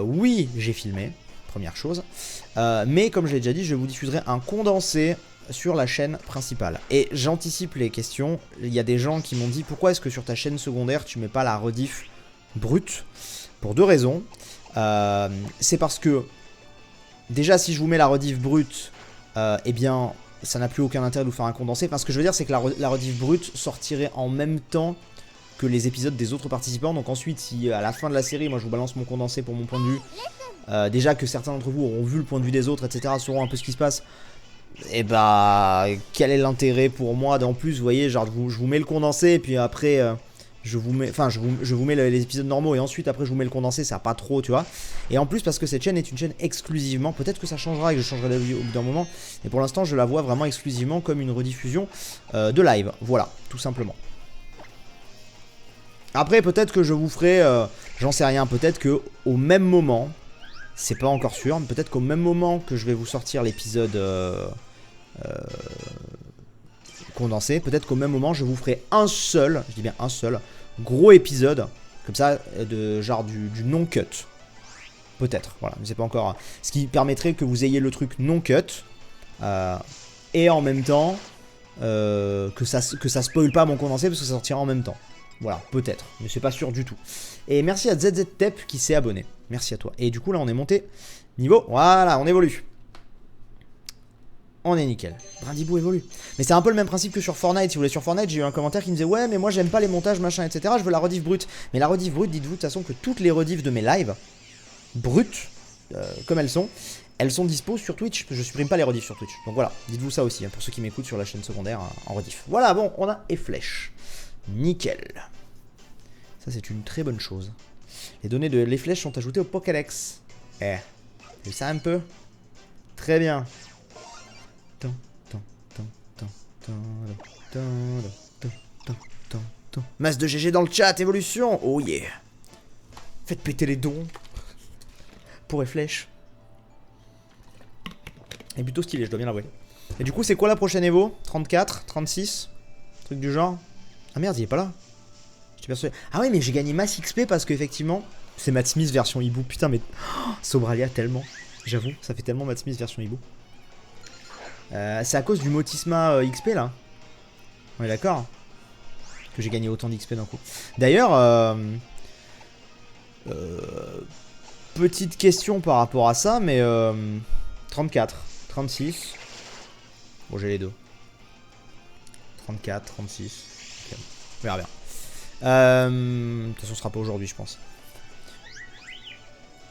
Oui, j'ai filmé, première chose. Mais comme je l'ai déjà dit, je vous diffuserai un condensé sur la chaîne principale. Et j'anticipe les questions. Il y a des gens qui m'ont dit pourquoi est-ce que sur ta chaîne secondaire tu mets pas la rediff brute. Pour deux raisons. C'est parce que déjà si je vous mets la rediff brute, eh bien ça n'a plus aucun intérêt de vous faire un condensé. Enfin ce que je veux dire c'est que la rediff brute sortirait en même temps que les épisodes des autres participants. Donc ensuite si à la fin de la série moi je vous balance mon condensé pour mon point de vue, déjà que certains d'entre vous auront vu le point de vue des autres etc, sauront un peu ce qui se passe, et bah quel est l'intérêt pour moi d'en plus, vous voyez, genre je vous mets le condensé et puis après je vous mets les épisodes normaux et ensuite après je vous mets le condensé, ça a pas trop, tu vois. Et en plus parce que cette chaîne est une chaîne exclusivement, peut-être que ça changera et que je changerai d'avis au bout d'un moment, mais pour l'instant je la vois vraiment exclusivement comme une rediffusion de live, voilà, tout simplement. Après peut-être que je vous ferai, j'en sais rien, peut-être que au même moment, c'est pas encore sûr, mais peut-être qu'au même moment que je vais vous sortir l'épisode condensé, peut-être qu'au même moment je vous ferai un seul, je dis bien un seul, gros épisode, comme ça, de genre du non-cut. Peut-être, voilà, mais c'est pas encore... Ce qui permettrait que vous ayez le truc non-cut, et en même temps, que ça spoil pas mon condensé, parce que ça sortira en même temps. Voilà, peut-être, mais c'est pas sûr du tout. Et merci à ZZTep qui s'est abonné. Merci à toi. Et du coup, là, on est monté niveau... Voilà, on évolue. On est nickel. Brindibou évolue. Mais c'est un peu le même principe que sur Fortnite. Si vous voulez, sur Fortnite, j'ai eu un commentaire qui me disait ouais, mais moi, j'aime pas les montages, machin, etc. Je veux la rediff brute. Mais la rediff brute, dites-vous de toute façon que toutes les rediffs de mes lives, brutes, comme elles sont dispo sur Twitch. Je supprime pas les rediffs sur Twitch. Donc voilà, dites-vous ça aussi, hein, pour ceux qui m'écoutent sur la chaîne secondaire en rediff. Voilà, bon, on a Efflèche. Nickel. Ça, c'est une très bonne chose. Les données de les flèches sont ajoutées au Pokédex. C'est ça un peu. Très bien. Masse de GG dans le chat, évolution. Oh yeah. Faites péter les dons. Pour les flèches. Et plutôt stylé, je dois bien l'avouer. Et du coup, c'est quoi la prochaine Evo? 34, 36, truc du genre. Ah merde, il est pas là. J'étais persuadé. Ah ouais, mais j'ai gagné masse XP parce qu'effectivement, c'est Matt Smith version hibou. Putain, mais Sobralia tellement. J'avoue, ça fait tellement Matt Smith version hibou. C'est à cause du Motisma XP là. On est d'accord que j'ai gagné autant d'XP d'un coup. D'ailleurs, petite question par rapport à ça, mais 34, 36. Bon, j'ai les deux. 34, 36. Okay. On verra bien. De toute façon, ce sera pas aujourd'hui, je pense.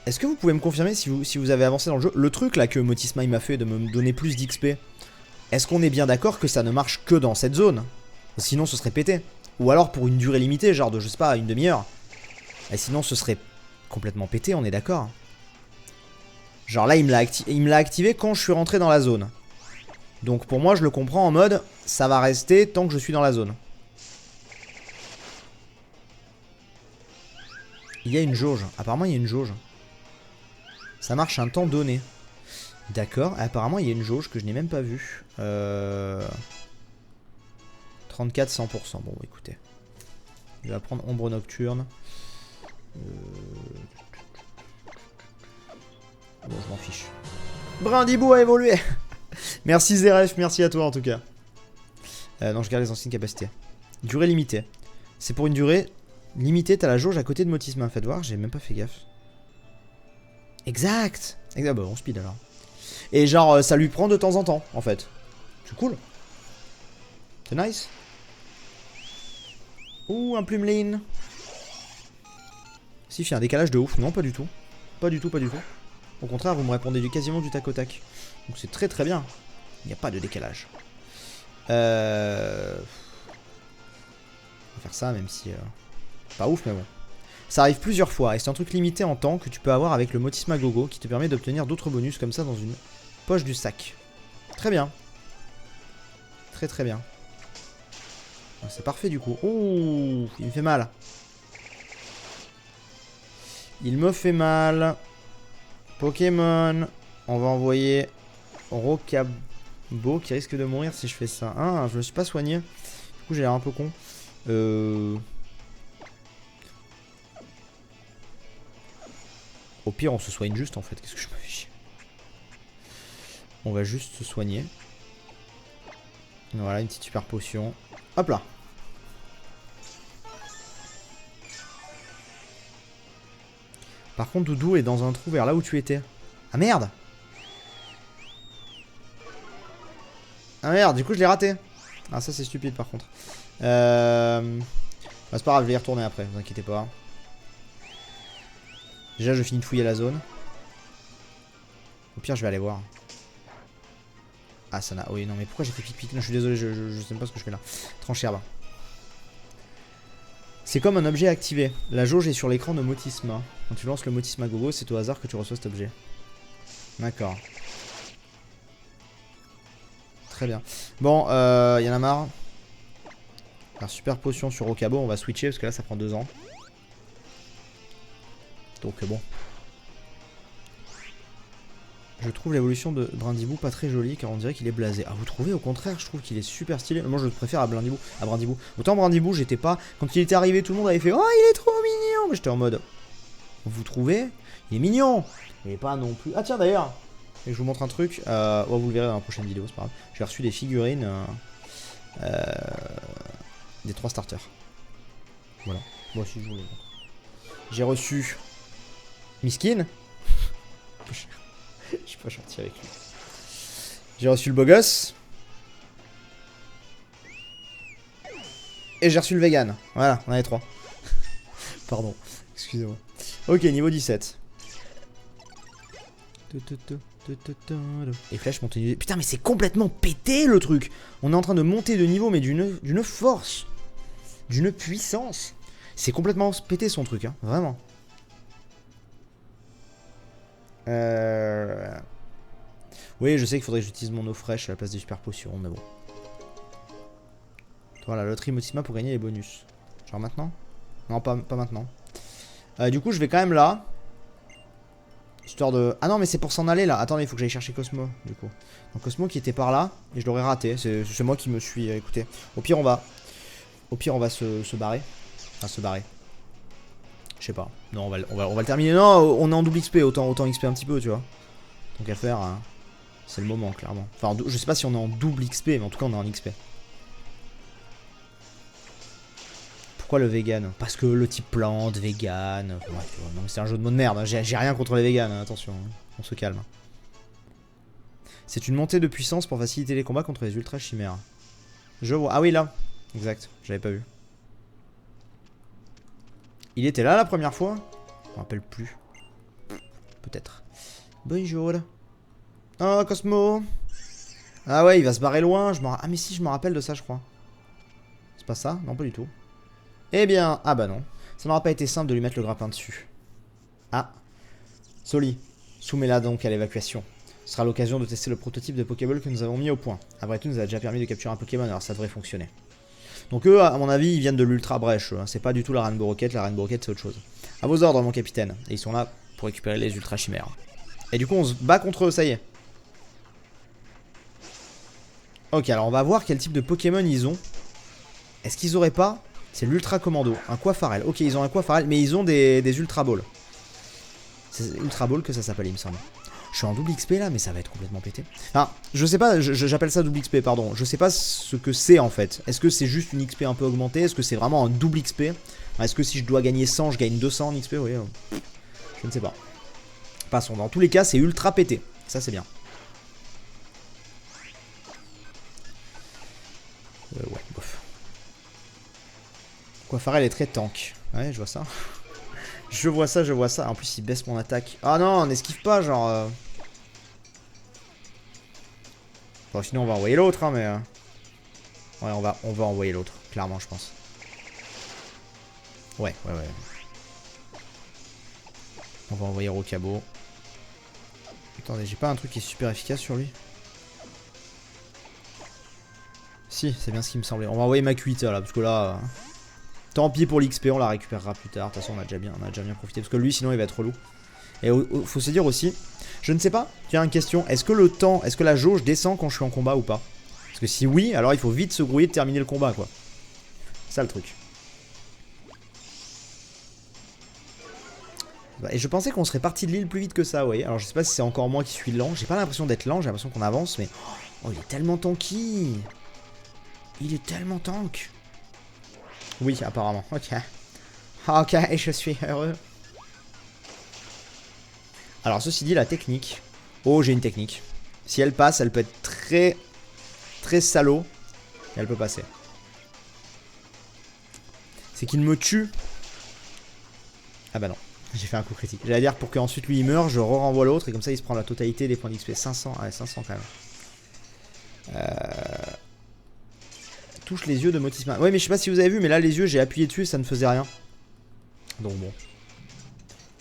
Est-ce que vous pouvez me confirmer si vous avez avancé dans le jeu? Le truc là que Motisma m'a fait de me donner plus d'XP, est-ce qu'on est bien d'accord que ça ne marche que dans cette zone? Sinon ce serait pété. Ou alors pour une durée limitée, genre de je sais pas, une demi-heure. Et sinon ce serait complètement pété, on est d'accord. Genre là il me l'a activé quand je suis rentré dans la zone. Donc pour moi je le comprends en mode ça va rester tant que je suis dans la zone. Il y a une jauge, apparemment il y a une jauge. Ça marche un temps donné. D'accord, apparemment il y a une jauge que je n'ai même pas vue. 34, 100%. Bon, écoutez. Je vais prendre Ombre Nocturne. Bon, je m'en fiche. Brindibou a évolué. Merci Zeref, merci à toi en tout cas. Non, je garde les anciennes capacités. Durée limitée. C'est pour une durée limitée, t'as la jauge à côté de Motisma. Faites voir, j'ai même pas fait gaffe. Exact. Exact, bah on speed alors. Et genre, ça lui prend de temps en temps, en fait. C'est cool. C'est nice. Ouh, un Plumeline. Si, il y a un décalage de ouf. Non, pas du tout. Pas du tout, pas du tout. Au contraire, vous me répondez quasiment du tac au tac. Donc c'est très très bien. Il n'y a pas de décalage. On va faire ça, même si... pas ouf, mais bon. Ça arrive plusieurs fois, et c'est un truc limité en temps que tu peux avoir avec le Motisma Gogo, qui te permet d'obtenir d'autres bonus comme ça dans une poche du sac. Très bien. Très très bien. C'est parfait du coup. Ouh, il me fait mal. Il me fait mal. Pokémon. On va envoyer Rokabo qui risque de mourir si je fais ça. Ah, je me suis pas soigné. Du coup, j'ai l'air un peu con. Au pire, on se soigne juste en fait. Qu'est-ce que je me fais chier. On va juste se soigner. Voilà, une petite super potion. Hop là. Par contre, Doudou est dans un trou vers là où tu étais. Ah merde! Ah merde, du coup je l'ai raté. Ah ça c'est stupide par contre. Bah, c'est pas grave, je vais y retourner après, vous inquiétez pas. Déjà je finis de fouiller la zone. Au pire je vais aller voir. Ah ça n'a... Oui non mais pourquoi j'ai fait pic-pic? Non je suis désolé, je sais même pas ce que je fais là. Trancher là. C'est comme un objet activé. La jauge est sur l'écran de Motisma. Quand tu lances le Motisma Gogo, c'est au hasard que tu reçois cet objet. D'accord. Très bien. Bon, y en a marre. Alors, super potion sur Rokabo, on va switcher parce que là ça prend 2 ans. Donc bon. Je trouve l'évolution de Brindibou pas très jolie car on dirait qu'il est blasé. Ah vous trouvez? Au contraire, je trouve qu'il est super stylé. Moi je le préfère à Brindibou. Autant Brindibou, j'étais pas... Quand il était arrivé, tout le monde avait fait « Oh, il est trop mignon !» Mais j'étais en mode... Vous trouvez? Il est mignon. Il est pas non plus... Ah tiens d'ailleurs, et je vous montre un truc. Oh, vous le verrez dans la prochaine vidéo, c'est pas grave. J'ai reçu des figurines des 3 starters. Voilà. Moi aussi je vous les montre. J'ai reçu Miskin. Je suis pas gentil avec lui. J'ai reçu le beau gosse. Et j'ai reçu le vegan. Voilà, on avait 3. Pardon, excusez-moi. Ok, niveau 17. Et flèche montée de... Putain mais c'est complètement pété le truc. On est en train de monter de niveau mais d'une force. D'une puissance. C'est complètement pété son truc, hein. Vraiment. Oui, je sais qu'il faudrait que j'utilise mon eau fraîche à la place des super potions, mais bon. Voilà, loterie Motisma pour gagner les bonus. Genre maintenant? Non, pas maintenant. Du coup, je vais quand même là. Histoire de... Ah non, mais c'est pour s'en aller là. Attendez, il faut que j'aille chercher Cosmo, du coup. Donc Cosmo qui était par là, et je l'aurais raté. C'est moi qui me suis... Écoutez, au pire, on va se barrer. Enfin, se barrer. Je sais pas. Non, on va le terminer. Non, on est en double XP. Autant XP un petit peu, tu vois. Donc à faire... C'est le moment, clairement. Enfin, je sais pas si on est en double XP, mais en tout cas, on est en XP. Pourquoi le vegan? Parce que le type plante, vegan. Bref, c'est un jeu de mots de merde. J'ai rien contre les vegans, hein, attention. On se calme. C'est une montée de puissance pour faciliter les combats contre les ultra chimères. Je vois. Ah oui, là. Exact. J'avais pas vu. Il était là la première fois? Je me rappelle plus. Peut-être. Bonjour. Oh, Cosmo. Ah ouais, il va se barrer loin. Ah mais si, je me rappelle de ça, je crois. C'est pas ça? Non, pas du tout. Eh bien, ah bah non. Ça n'aura pas été simple de lui mettre le grappin dessus. Ah. Soli, soumets-la donc à l'évacuation. Ce sera l'occasion de tester le prototype de Pokéball que nous avons mis au point. Après tout, nous a déjà permis de capturer un Pokémon, alors ça devrait fonctionner. Donc eux, à mon avis, ils viennent de l'Ultra Brèche. Hein. C'est pas du tout la Rainbow Rocket, la Rainbow Rocket c'est autre chose. À vos ordres, mon capitaine. Et ils sont là pour récupérer les Ultra Chimères. Et du coup, on se bat contre eux, ça y est. Ok, alors on va voir quel type de Pokémon ils ont. Est-ce qu'ils auraient pas... C'est l'Ultra Commando, un Quafarel. Ok, ils ont un Quafarel, mais ils ont des Ultra Balls. C'est Ultra Ball que ça s'appelle, il me semble. Je suis en double XP là, mais ça va être complètement pété. Enfin, je sais pas, j'appelle ça double XP, pardon. Je sais pas ce que c'est en fait. Est-ce que c'est juste une XP un peu augmentée? Est-ce que c'est vraiment un double XP? Est-ce que si je dois gagner 100, je gagne 200 en XP? Oui, je ne sais pas. Passons, dans tous les cas, c'est ultra pété. Ça, c'est bien. Ouais, bof. Quafarel est très tank. Ouais, je vois ça. Je vois ça, je vois ça. En plus, il baisse mon attaque. Ah non, on n'esquive pas, genre... Bon, sinon, on va envoyer l'autre, hein, mais... Ouais, on va envoyer l'autre, clairement, je pense. Ouais. On va envoyer Rocabo. Attendez, j'ai pas un truc qui est super efficace sur lui? Si, c'est bien ce qui me semblait. On va envoyer Makuita là, parce que là... tant pis pour l'XP, on la récupérera plus tard. De toute façon, on a déjà bien profité. Parce que lui, sinon, il va être relou. Et faut se dire aussi, je ne sais pas, tiens, une question. Est-ce que la jauge descend quand je suis en combat ou pas? Parce que si oui, alors il faut vite se grouiller de terminer le combat, quoi. C'est ça le truc. Et je pensais qu'on serait parti de l'île plus vite que ça, ouais. Alors je sais pas si c'est encore moi qui suis lent. J'ai pas l'impression d'être lent, j'ai l'impression qu'on avance, mais... oh, il est tellement tanky. Il est tellement tank. Oui, apparemment. Ok. Ok, je suis heureux. Alors, ceci dit, la technique. Oh, j'ai une technique. Si elle passe, elle peut être très, très salaud. Et elle peut passer. C'est qu'il me tue. Ah bah non, j'ai fait un coup critique. J'allais dire pour qu'ensuite lui il meurt, je renvoie l'autre et comme ça il se prend la totalité des points d'XP. 500, ouais, 500 quand même. Touche les yeux de Motisma. Ouais, mais je sais pas si vous avez vu, mais là les yeux, j'ai appuyé dessus et ça ne faisait rien. Donc bon.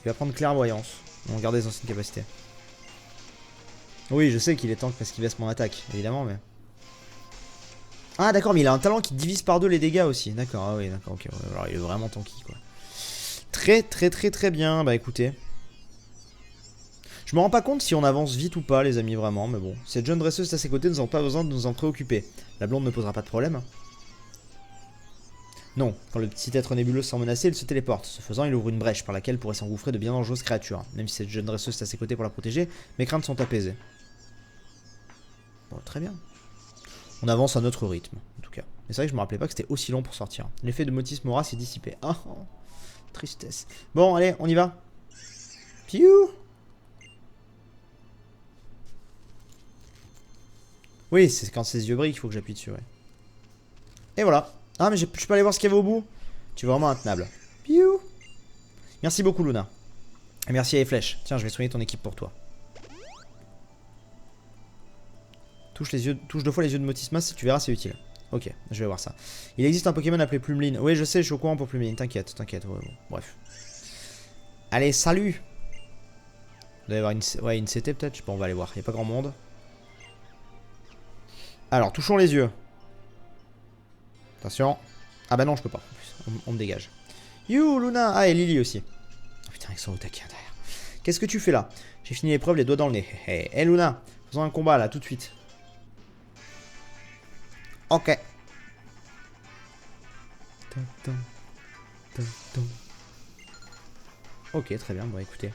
Il va prendre clairvoyance. On va garder les anciennes capacités. Oui, je sais qu'il est tank parce qu'il baisse mon attaque, évidemment, mais... ah d'accord, mais il a un talent qui divise par deux les dégâts aussi. D'accord, ah oui, d'accord, ok. Alors il est vraiment tanky, quoi. Très bien, bah écoutez. Je me rends pas compte si on avance vite ou pas, les amis, vraiment, mais bon. Cette jeune dresseuse à ses côtés, nous n'avons pas besoin de nous en préoccuper. La blonde ne posera pas de problème. Non, quand le petit être nébuleux se sent menacé, il se téléporte. Ce faisant, il ouvre une brèche par laquelle pourraient s'engouffrer de bien dangereuses créatures. Même si cette jeune dresseuse est à ses côtés pour la protéger, mes craintes sont apaisées. Bon, très bien. On avance à notre rythme, en tout cas. Mais c'est vrai que je me rappelais pas que c'était aussi long pour sortir. L'effet de Motis Mora s'est dissipé. Ah, oh, tristesse. Bon, allez, on y va. Piou. Oui, c'est quand ses yeux brillent qu'il faut que j'appuie dessus, ouais. Et voilà. Ah, mais je peux aller voir ce qu'il y avait au bout. Tu es vraiment intenable. Piou. Merci beaucoup, Luna. Et merci à les flèches. Tiens, je vais soigner ton équipe pour toi. Touche 2 fois les yeux de Motisma si tu verras, c'est utile. Ok, je vais voir ça. Il existe un Pokémon appelé Plumeline. Oui, je sais, je suis au courant pour Plumeline. T'inquiète. Ouais, bon, bref. Allez, salut. Il doit y avoir une CT peut-être. Je sais pas, on va aller voir. Il n'y a pas grand monde. Alors, touchons les yeux. Attention. Ah bah non, je peux pas. On me dégage. You, Luna. Ah, et Lily aussi. Oh, putain, ils sont au taquet derrière. Qu'est-ce que tu fais là? J'ai fini l'épreuve, les doigts dans le nez. Hé, Luna. Faisons un combat là, tout de suite. Ok. Ok, très bien. Bon, écoutez.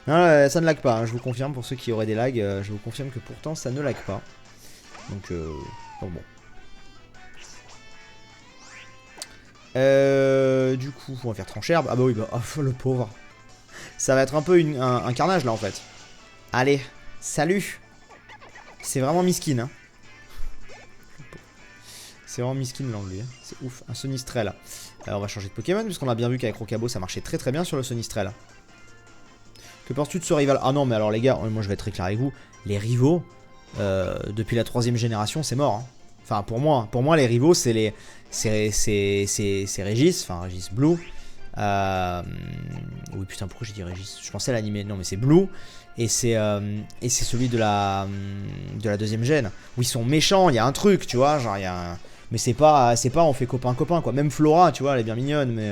Non, ça ne lag pas, hein, je vous confirme. Pour ceux qui auraient des lags, je vous confirme que pourtant, ça ne lag pas. Donc, bon. Du coup, on va faire trancher herbe. Ah bah oui, bah, oh, le pauvre. Ça va être un peu un carnage là en fait. Allez, salut. C'est vraiment miskin, hein. C'est vraiment miskin l'anglais. Hein. C'est ouf. Un Sonistrel. Alors on va changer de Pokémon puisqu'on a bien vu qu'avec Rocabo ça marchait très bien sur le Sonistrel. Que penses-tu de ce rival? Ah non mais alors les gars, moi je vais être très clair avec vous. Les rivaux, depuis la 3ème génération c'est mort. Hein. Enfin pour moi les rivaux c'est Régis, enfin Régis Blue. Oui putain pourquoi j'ai dit Régis? Je pensais à l'animé, non mais c'est Blue. Et c'est celui de la 2ème gène. Où ils sont méchants, il y a un truc, tu vois, genre il y a un... Mais c'est pas on fait copain quoi. Même Flora, tu vois, elle est bien mignonne, mais...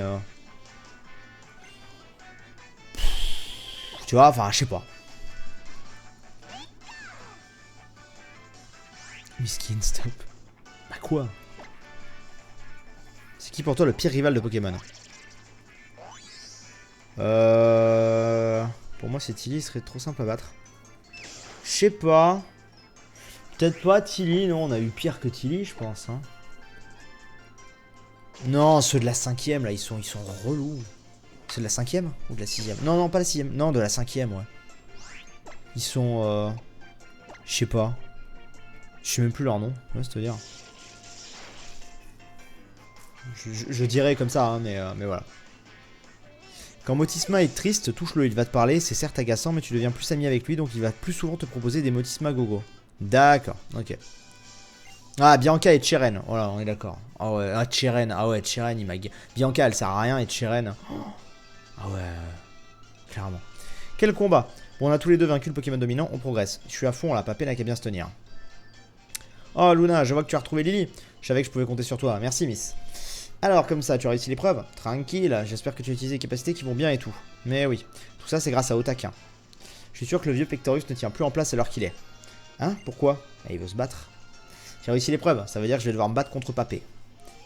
Tu vois, enfin, je sais pas. Miskin, stop. Bah quoi? C'est qui pour toi le pire rival de Pokémon? Pour moi, c'est Tilly, il serait trop simple à battre. Je sais pas. Peut-être pas Tilly, non, on a eu pire que Tilly, je pense. Hein. Non, ceux de la 5ème, là, ils sont relous. C'est de la 5ème ou de la 6ème? Non, pas la 6ème. Non, de la 5ème, ouais. Ils sont... Je sais pas. Je sais même plus leur nom, ouais, c'est-à-dire. Je dirais comme ça, hein, mais voilà. Quand Motisma est triste, touche-le, il va te parler, c'est certes agaçant, mais tu deviens plus ami avec lui, donc il va plus souvent te proposer des Motisma gogo. D'accord, ok. Ah, Bianca et Cheren. Voilà, on est d'accord. Ah ouais, ah, Cheren. Ah ouais, Cheren, il m'a... Bianca, elle sert à rien et Cheren... Ah ouais, clairement. Quel combat. Bon, on a tous les deux vaincu le Pokémon dominant, on progresse. Je suis à fond, là, Papé n'a qu'à bien se tenir. Oh, Luna, je vois que tu as retrouvé Lily. Je savais que je pouvais compter sur toi. Merci, Miss. Alors, comme ça, tu as réussi l'épreuve. Tranquille, j'espère que tu as utilisé les capacités qui vont bien et tout. Mais oui, tout ça, c'est grâce à Otaka. Je suis sûr que le vieux Pectorus ne tient plus en place à l'heure qu'il est. Hein? Pourquoi? Il veut se battre. J'ai réussi l'épreuve, ça veut dire que je vais devoir me battre contre Papé.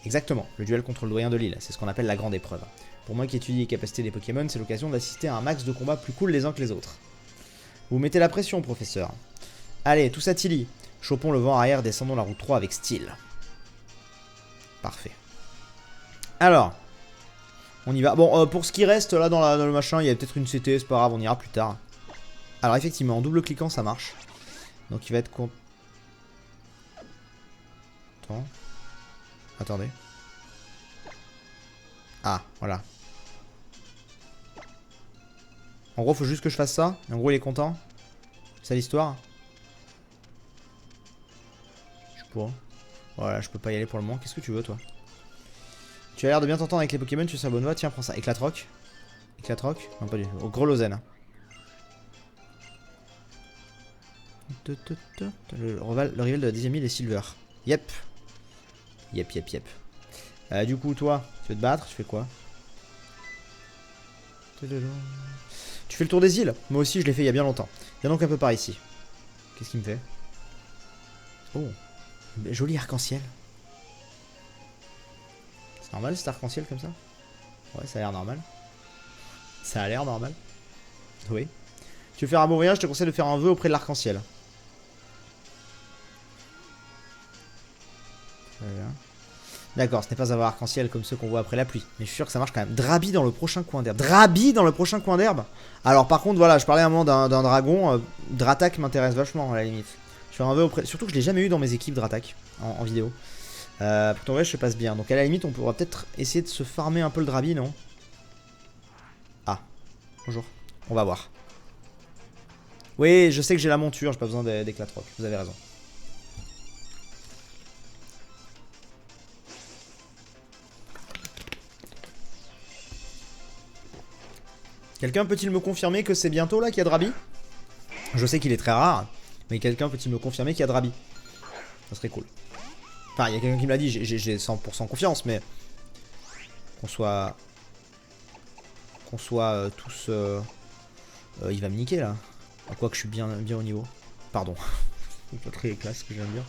Exactement, le duel contre le doyen de l'île, c'est ce qu'on appelle la grande épreuve. Pour moi qui étudie les capacités des Pokémon, c'est l'occasion d'assister à un max de combats plus cool les uns que les autres. Vous mettez la pression, professeur. Allez, tous à Tilly. Chopons le vent arrière, descendons la route 3 avec style. Parfait. Alors, on y va. Bon, pour ce qui reste là dans le machin, il y a peut-être une CT, c'est pas grave, on ira plus tard. Alors effectivement, en double-cliquant, ça marche. Donc il va être con... Attends. Attendez. Ah, voilà. En gros, faut juste que je fasse ça. Et en gros, il est content. C'est l'histoire. Je sais pas. Voilà, je peux pas y aller pour le moment. Qu'est-ce que tu veux, toi? Tu as l'air de bien t'entendre avec les Pokémon, tu sais la bonne voie. Tiens, prends ça. Éclatroc. Éclatroc? Non, pas du tout. Au Grelozen. Le rival de la 10ème île est Silver. Yep. Yep, yep, yep. Du coup, toi, tu veux te battre? Tu fais quoi? Tu fais le tour des îles? Moi aussi, je l'ai fait il y a bien longtemps. Viens donc un peu par ici. Qu'est-ce qu'il me fait? Oh, joli arc-en-ciel. C'est normal cet arc-en-ciel comme ça? Ouais, ça a l'air normal. Ça a l'air normal. Oui. Tu veux faire un bon voyage? Je te conseille de faire un vœu auprès de l'arc-en-ciel. Voilà. D'accord, ce n'est pas avoir arc-en-ciel comme ceux qu'on voit après la pluie. Mais je suis sûr que ça marche quand même. Drabi dans le prochain coin d'herbe. Drabi dans le prochain coin d'herbe. Alors par contre, voilà, je parlais à un moment d'un dragon. Dratak m'intéresse vachement à la limite. Je fais un vœu auprès... Surtout que je l'ai jamais eu dans mes équipes Dratak en vidéo. Pour ton voyage se passe bien. Donc à la limite, on pourra peut-être essayer de se farmer un peu le Drabi, non? Ah, bonjour. On va voir. Oui, je sais que j'ai la monture, j'ai pas besoin d'éclatroc. Vous avez raison. Quelqu'un peut-il me confirmer que c'est bientôt là qu'il y a Drabi? Je sais qu'il est très rare, mais quelqu'un peut-il me confirmer qu'il y a Drabi? Ça serait cool. Enfin, il y a quelqu'un qui me l'a dit, j'ai 100% confiance, mais qu'on soit tous... il va me niquer là. Quoique je suis bien au niveau. Pardon. C'est pas très classe ce que je viens de dire.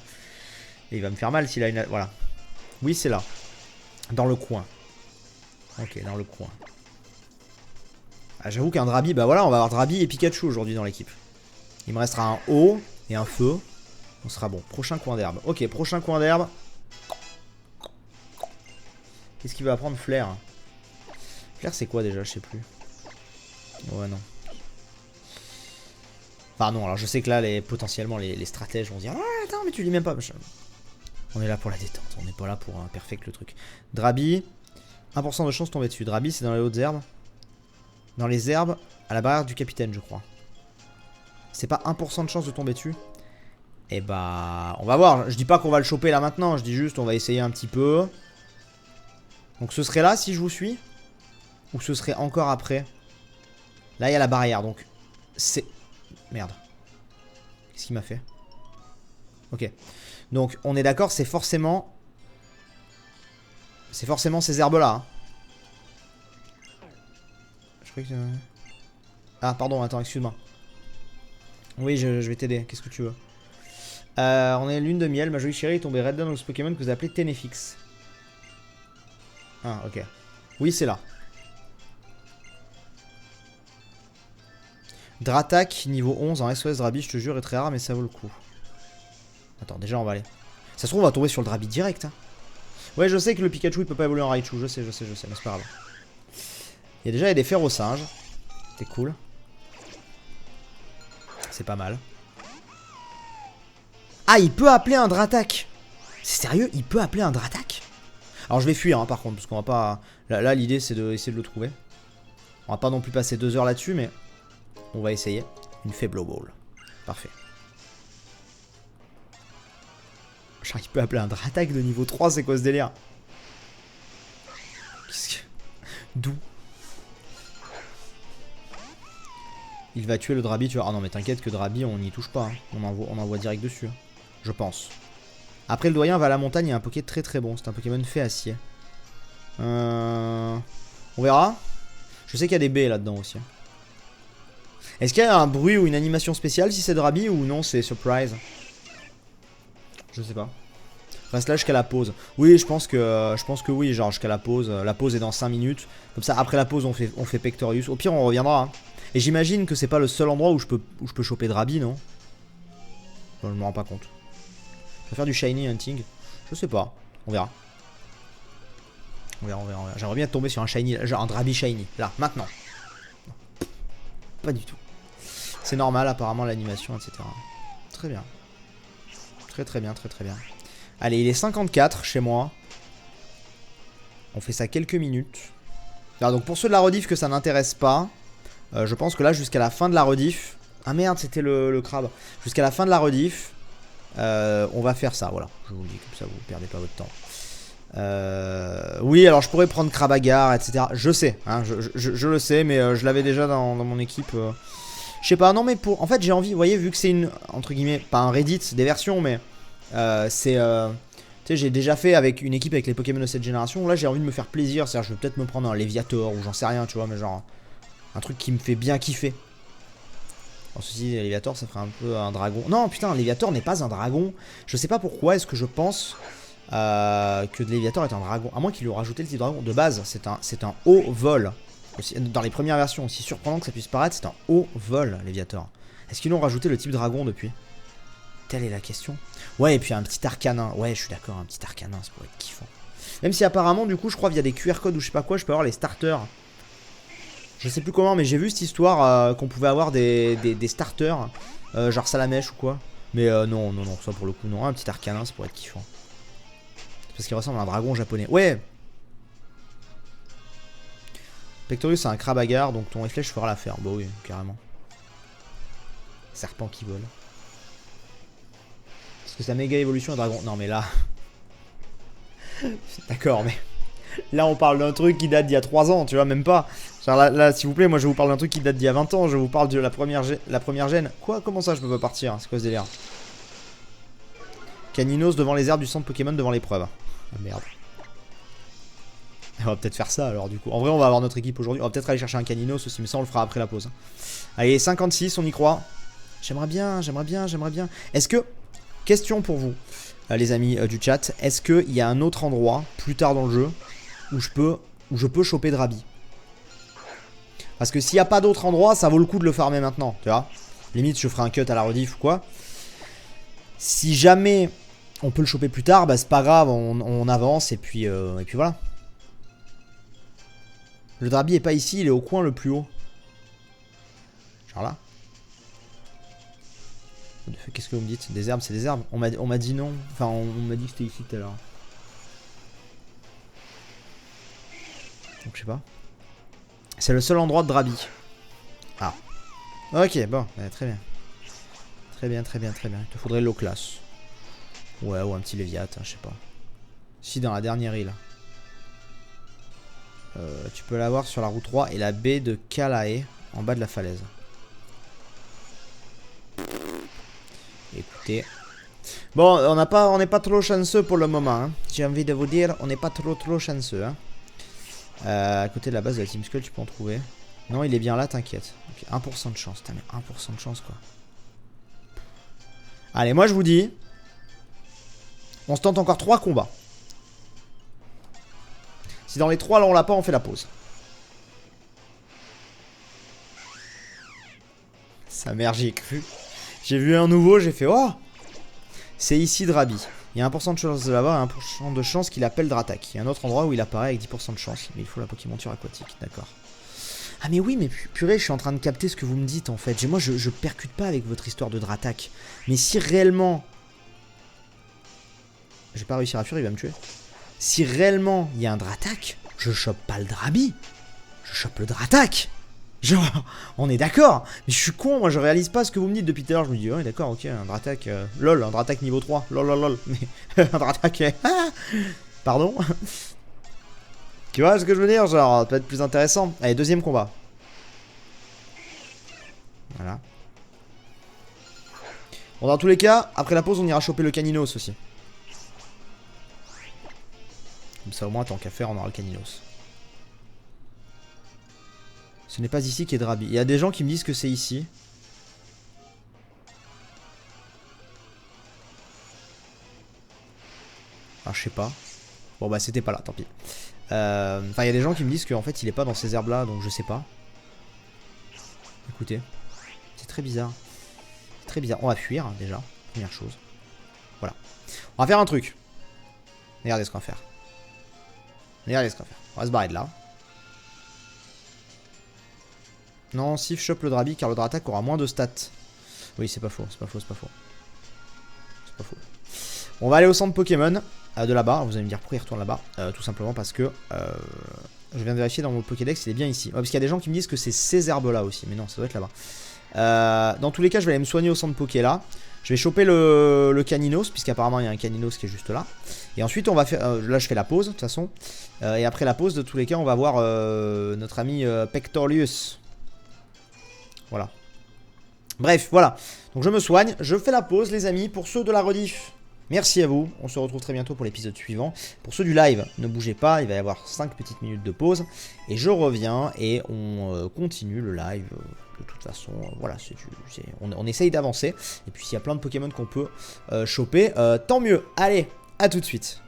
Et il va me faire mal s'il a une... Voilà. Oui, c'est là. Dans le coin. Ok, dans le coin. Ah, j'avoue qu'un Drabi, bah voilà, on va avoir Drabi et Pikachu aujourd'hui dans l'équipe. Il me restera un eau et un feu. On sera bon. Prochain coin d'herbe. Ok, prochain coin d'herbe. Qu'est-ce qu'il va apprendre? Flair. Flair, c'est quoi déjà? Je sais plus. Ouais, non. Enfin, non, alors je sais que là, potentiellement, les stratèges vont dire ah, attends, mais tu lis même pas. On est là pour la détente. On n'est pas là pour perfect le truc. Drabi. 1% de chance de tomber dessus. Drabi, c'est dans les hautes herbes. Dans les herbes, à la barrière du capitaine, je crois. C'est pas 1% de chance de tomber dessus? Et bah, on va voir. Je dis pas qu'on va le choper là maintenant. Je dis juste, on va essayer un petit peu. Donc ce serait là si je vous suis? Ou ce serait encore après? Là, il y a la barrière, donc c'est... Merde. Qu'est-ce qu'il m'a fait? Ok. Donc, on est d'accord, c'est forcément... C'est forcément ces herbes-là. Hein. Je crois que... Ah, pardon, attends, excuse-moi. Oui, je vais t'aider. Qu'est-ce que tu veux? On est lune de miel. Ma jolie chérie est tombée red down dans ce Pokémon que vous appelez Tenefix. Ah, ok. Oui, c'est là. Dratak, niveau 11 en SOS Drabi, je te jure, est très rare, mais ça vaut le coup. Attends, déjà, on va aller. Ça se trouve, on va tomber sur le Drabi direct. Hein. Ouais, je sais que le Pikachu, il peut pas évoluer en Raichu. Je sais, mais c'est pas grave. Il y a des ferro-singes. C'est cool. C'est pas mal. Ah, il peut appeler un Dratak. C'est sérieux? Il peut appeler un Dratak? Alors, je vais fuir, hein, par contre, parce qu'on va pas... Là l'idée, c'est d'essayer de le trouver. On va pas non plus passer 2 heures là-dessus, mais... On va essayer. Une faible ball. Parfait. J'arrive pas à appeler un Dratak de niveau 3, c'est quoi ce délire? D'où? Il va tuer le Drabi, tu vois. Ah non, mais t'inquiète que Drabi, on n'y touche pas. Hein. On envoie direct dessus. Hein. Je pense. Après, le doyen va à la montagne. Il y a un Poké très très bon. C'est un Pokémon fait acier. On verra. Je sais qu'il y a des baies là-dedans aussi. Hein. Est-ce qu'il y a un bruit ou une animation spéciale si c'est Drabi ou non, c'est surprise? Je sais pas. Reste là jusqu'à la pause. Oui, je pense que oui, genre jusqu'à la pause. La pause est dans 5 minutes. Comme ça, après la pause, on fait Pectorius. Au pire, on reviendra. Hein. Et j'imagine que c'est pas le seul endroit où je peux choper Drabi, non? Je me rends pas compte. Je vais faire du shiny hunting. Je sais pas. On verra. On verra. J'aimerais bien tomber sur un shiny, genre un Drabi shiny. Là, maintenant. Non. Pas du tout. C'est normal, apparemment, l'animation, etc. Très bien. Très bien. Allez, il est 54 chez moi. On fait ça quelques minutes. Alors, donc pour ceux de la rediff que ça n'intéresse pas, je pense que là, jusqu'à la fin de la rediff... Ah merde, c'était le crabe. Jusqu'à la fin de la rediff, on va faire ça, voilà. Je vous le dis, comme ça, vous perdez pas votre temps. Oui, alors je pourrais prendre Crabagar, etc. Je sais, hein, je le sais, mais je l'avais déjà dans mon équipe. Je sais pas, non mais pour... En fait, j'ai envie, vous voyez, vu que c'est une... Entre guillemets, pas un Reddit, des versions, mais... c'est... Tu sais, j'ai déjà fait avec une équipe avec les Pokémon de cette génération. Là, j'ai envie de me faire plaisir. C'est-à-dire, je vais peut-être me prendre un Léviator ou j'en sais rien, tu vois, mais genre... Un truc qui me fait bien kiffer. En ceci, Léviator, ça ferait un peu un dragon. Non, putain, Léviator n'est pas un dragon. Je sais pas pourquoi est-ce que je pense que Léviator est un dragon. À moins qu'il lui ait rajouté le type dragon. De base, c'est un haut vol. Aussi, dans les premières versions, aussi surprenant que ça puisse paraître, c'est un haut vol, Léviator. Est-ce qu'ils l'ont rajouté le type dragon depuis? Telle est la question. Ouais, et puis un petit arcanin. Ouais, je suis d'accord, un petit arcanin, ça pourrait être kiffant. Même si apparemment, du coup, je crois via des QR codes ou je sais pas quoi, je peux avoir les starters. Je sais plus comment, mais j'ai vu cette histoire qu'on pouvait avoir des starters, genre Salamèche ou quoi. Mais non, ça pour le coup, non. Un petit arcanin, ça pourrait être kiffant. Parce qu'il ressemble à un dragon japonais. Ouais! Pectorius, c'est un Crabagar, donc ton flèche fera l'affaire. Bah oui, carrément. Serpent qui vole. Parce que sa méga évolution est dragon. Non, mais là. D'accord, mais. Là, on parle d'un truc qui date d'il y a 3 ans, tu vois, même pas. Genre là, s'il vous plaît, moi je vous parle d'un truc qui date d'il y a 20 ans. Je vous parle de la première gêne. Quoi? Comment ça, je peux pas partir? C'est quoi ce délire? Caninos devant les herbes du centre Pokémon devant l'épreuve. Ah merde. On va peut-être faire ça alors, du coup. En vrai, on va avoir notre équipe aujourd'hui. On va peut-être aller chercher un Caninos aussi, mais ça, on le fera après la pause. Allez, 56, on y croit. J'aimerais bien. Est-ce que. Question pour vous, les amis du chat. Est-ce qu'il y a un autre endroit, plus tard dans le jeu, où je peux choper Drabi? Parce que s'il n'y a pas d'autre endroit, ça vaut le coup de le farmer maintenant, tu vois. Limite, je ferai un cut à la rediff ou quoi. Si jamais on peut le choper plus tard, bah c'est pas grave, on avance et puis voilà. Le Drabi est pas ici, il est au coin le plus haut. Genre là. Qu'est-ce que vous me dites? Des herbes, c'est des herbes. On m'a dit non. Enfin, on m'a dit que c'était ici tout à l'heure. Donc je sais pas. C'est le seul endroit de Drabi. Ah. Ok, bon, très bien. Très bien. Il te faudrait l'eau classe. Ouais, ou un petit Léviathan, je sais pas. Si, dans la dernière île. Tu peux l'avoir sur la route 3 et la baie de Kalae en bas de la falaise. Écoutez. Bon, on n'est pas trop chanceux pour le moment. Hein. J'ai envie de vous dire, on n'est pas trop chanceux. Hein. À côté de la base de la Team Skull, tu peux en trouver. Non, il est bien là, t'inquiète. Okay, 1% de chance. T'as mis 1% de chance, quoi. Allez, moi je vous dis. On se tente encore 3 combats. Si dans les 3 là on l'a pas, on fait la pause. Sa mère, j'y ai cru. J'ai vu un nouveau, j'ai fait oh. C'est ici Drabi. Il y a 1% de chance de l'avoir et 1% de chance qu'il appelle Dratak. Il y a un autre endroit où il apparaît avec 10% de chance. Mais il faut la Pokémonture aquatique, d'accord. Ah mais oui, mais purée, je suis en train de capter ce que vous me dites en fait. Moi je percute pas avec votre histoire de Dratak. Mais si réellement... J'ai pas réussi à fuir, il va me tuer. Si réellement il y a un Dratak, je chope pas le Drabi. Je chope le Dratak. Genre, on est d'accord. Mais je suis con, moi je réalise pas ce que vous me dites depuis tout à l'heure. Je me dis, ouais, d'accord, ok, un Dratak. Lol, un Dratak niveau 3. Lol, lol, lol. Mais un Dratak. Pardon. Tu vois ce que je veux dire? Genre, ça peut être plus intéressant. Allez, deuxième combat. Voilà. Bon, dans tous les cas, après la pause, on ira choper le Caninos aussi. Comme ça, au moins, tant qu'à faire, on aura le Caninos. Ce n'est pas ici qu'est Drabi. Il y a des gens qui me disent que c'est ici. Ah, je sais pas. Bon, bah, c'était pas là, tant pis. Enfin, il y a des gens qui me disent qu'en fait, il est pas dans ces herbes là, donc je sais pas. Écoutez, c'est très bizarre. C'est très bizarre. On va fuir, déjà. Première chose. Voilà. On va faire un truc. Regardez ce qu'on va faire. Regardez ce qu'on va faire. On va se barrer de là. Non, Sif chope le Drabi car le Dratak aura moins de stats. Oui, c'est pas faux, c'est pas faux, c'est pas faux. C'est pas faux. On va aller au centre Pokémon de là-bas. Vous allez me dire pourquoi il retourne là-bas. Tout simplement parce que je viens de vérifier dans mon Pokédex, il est bien ici. Ouais, parce qu'il y a des gens qui me disent que c'est ces herbes-là aussi. Mais non, ça doit être là-bas. Dans tous les cas, je vais aller me soigner au centre Poké là. Je vais choper le Caninos, puisqu'apparemment il y a un Caninos qui est juste là. Et ensuite, on va faire. Là, je fais la pause de toute façon. Et après la pause, de tous les cas, on va voir notre ami Pectorius. Voilà. Bref, voilà. Donc je me soigne, je fais la pause les amis. Pour ceux de la rediff, merci à vous. On se retrouve très bientôt pour l'épisode suivant. Pour ceux du live, ne bougez pas, il va y avoir 5 petites minutes de pause. Et je reviens et on continue le live. De toute façon, voilà, on essaye d'avancer. Et puis s'il y a plein de Pokémon qu'on peut choper, tant mieux. Allez, à tout de suite.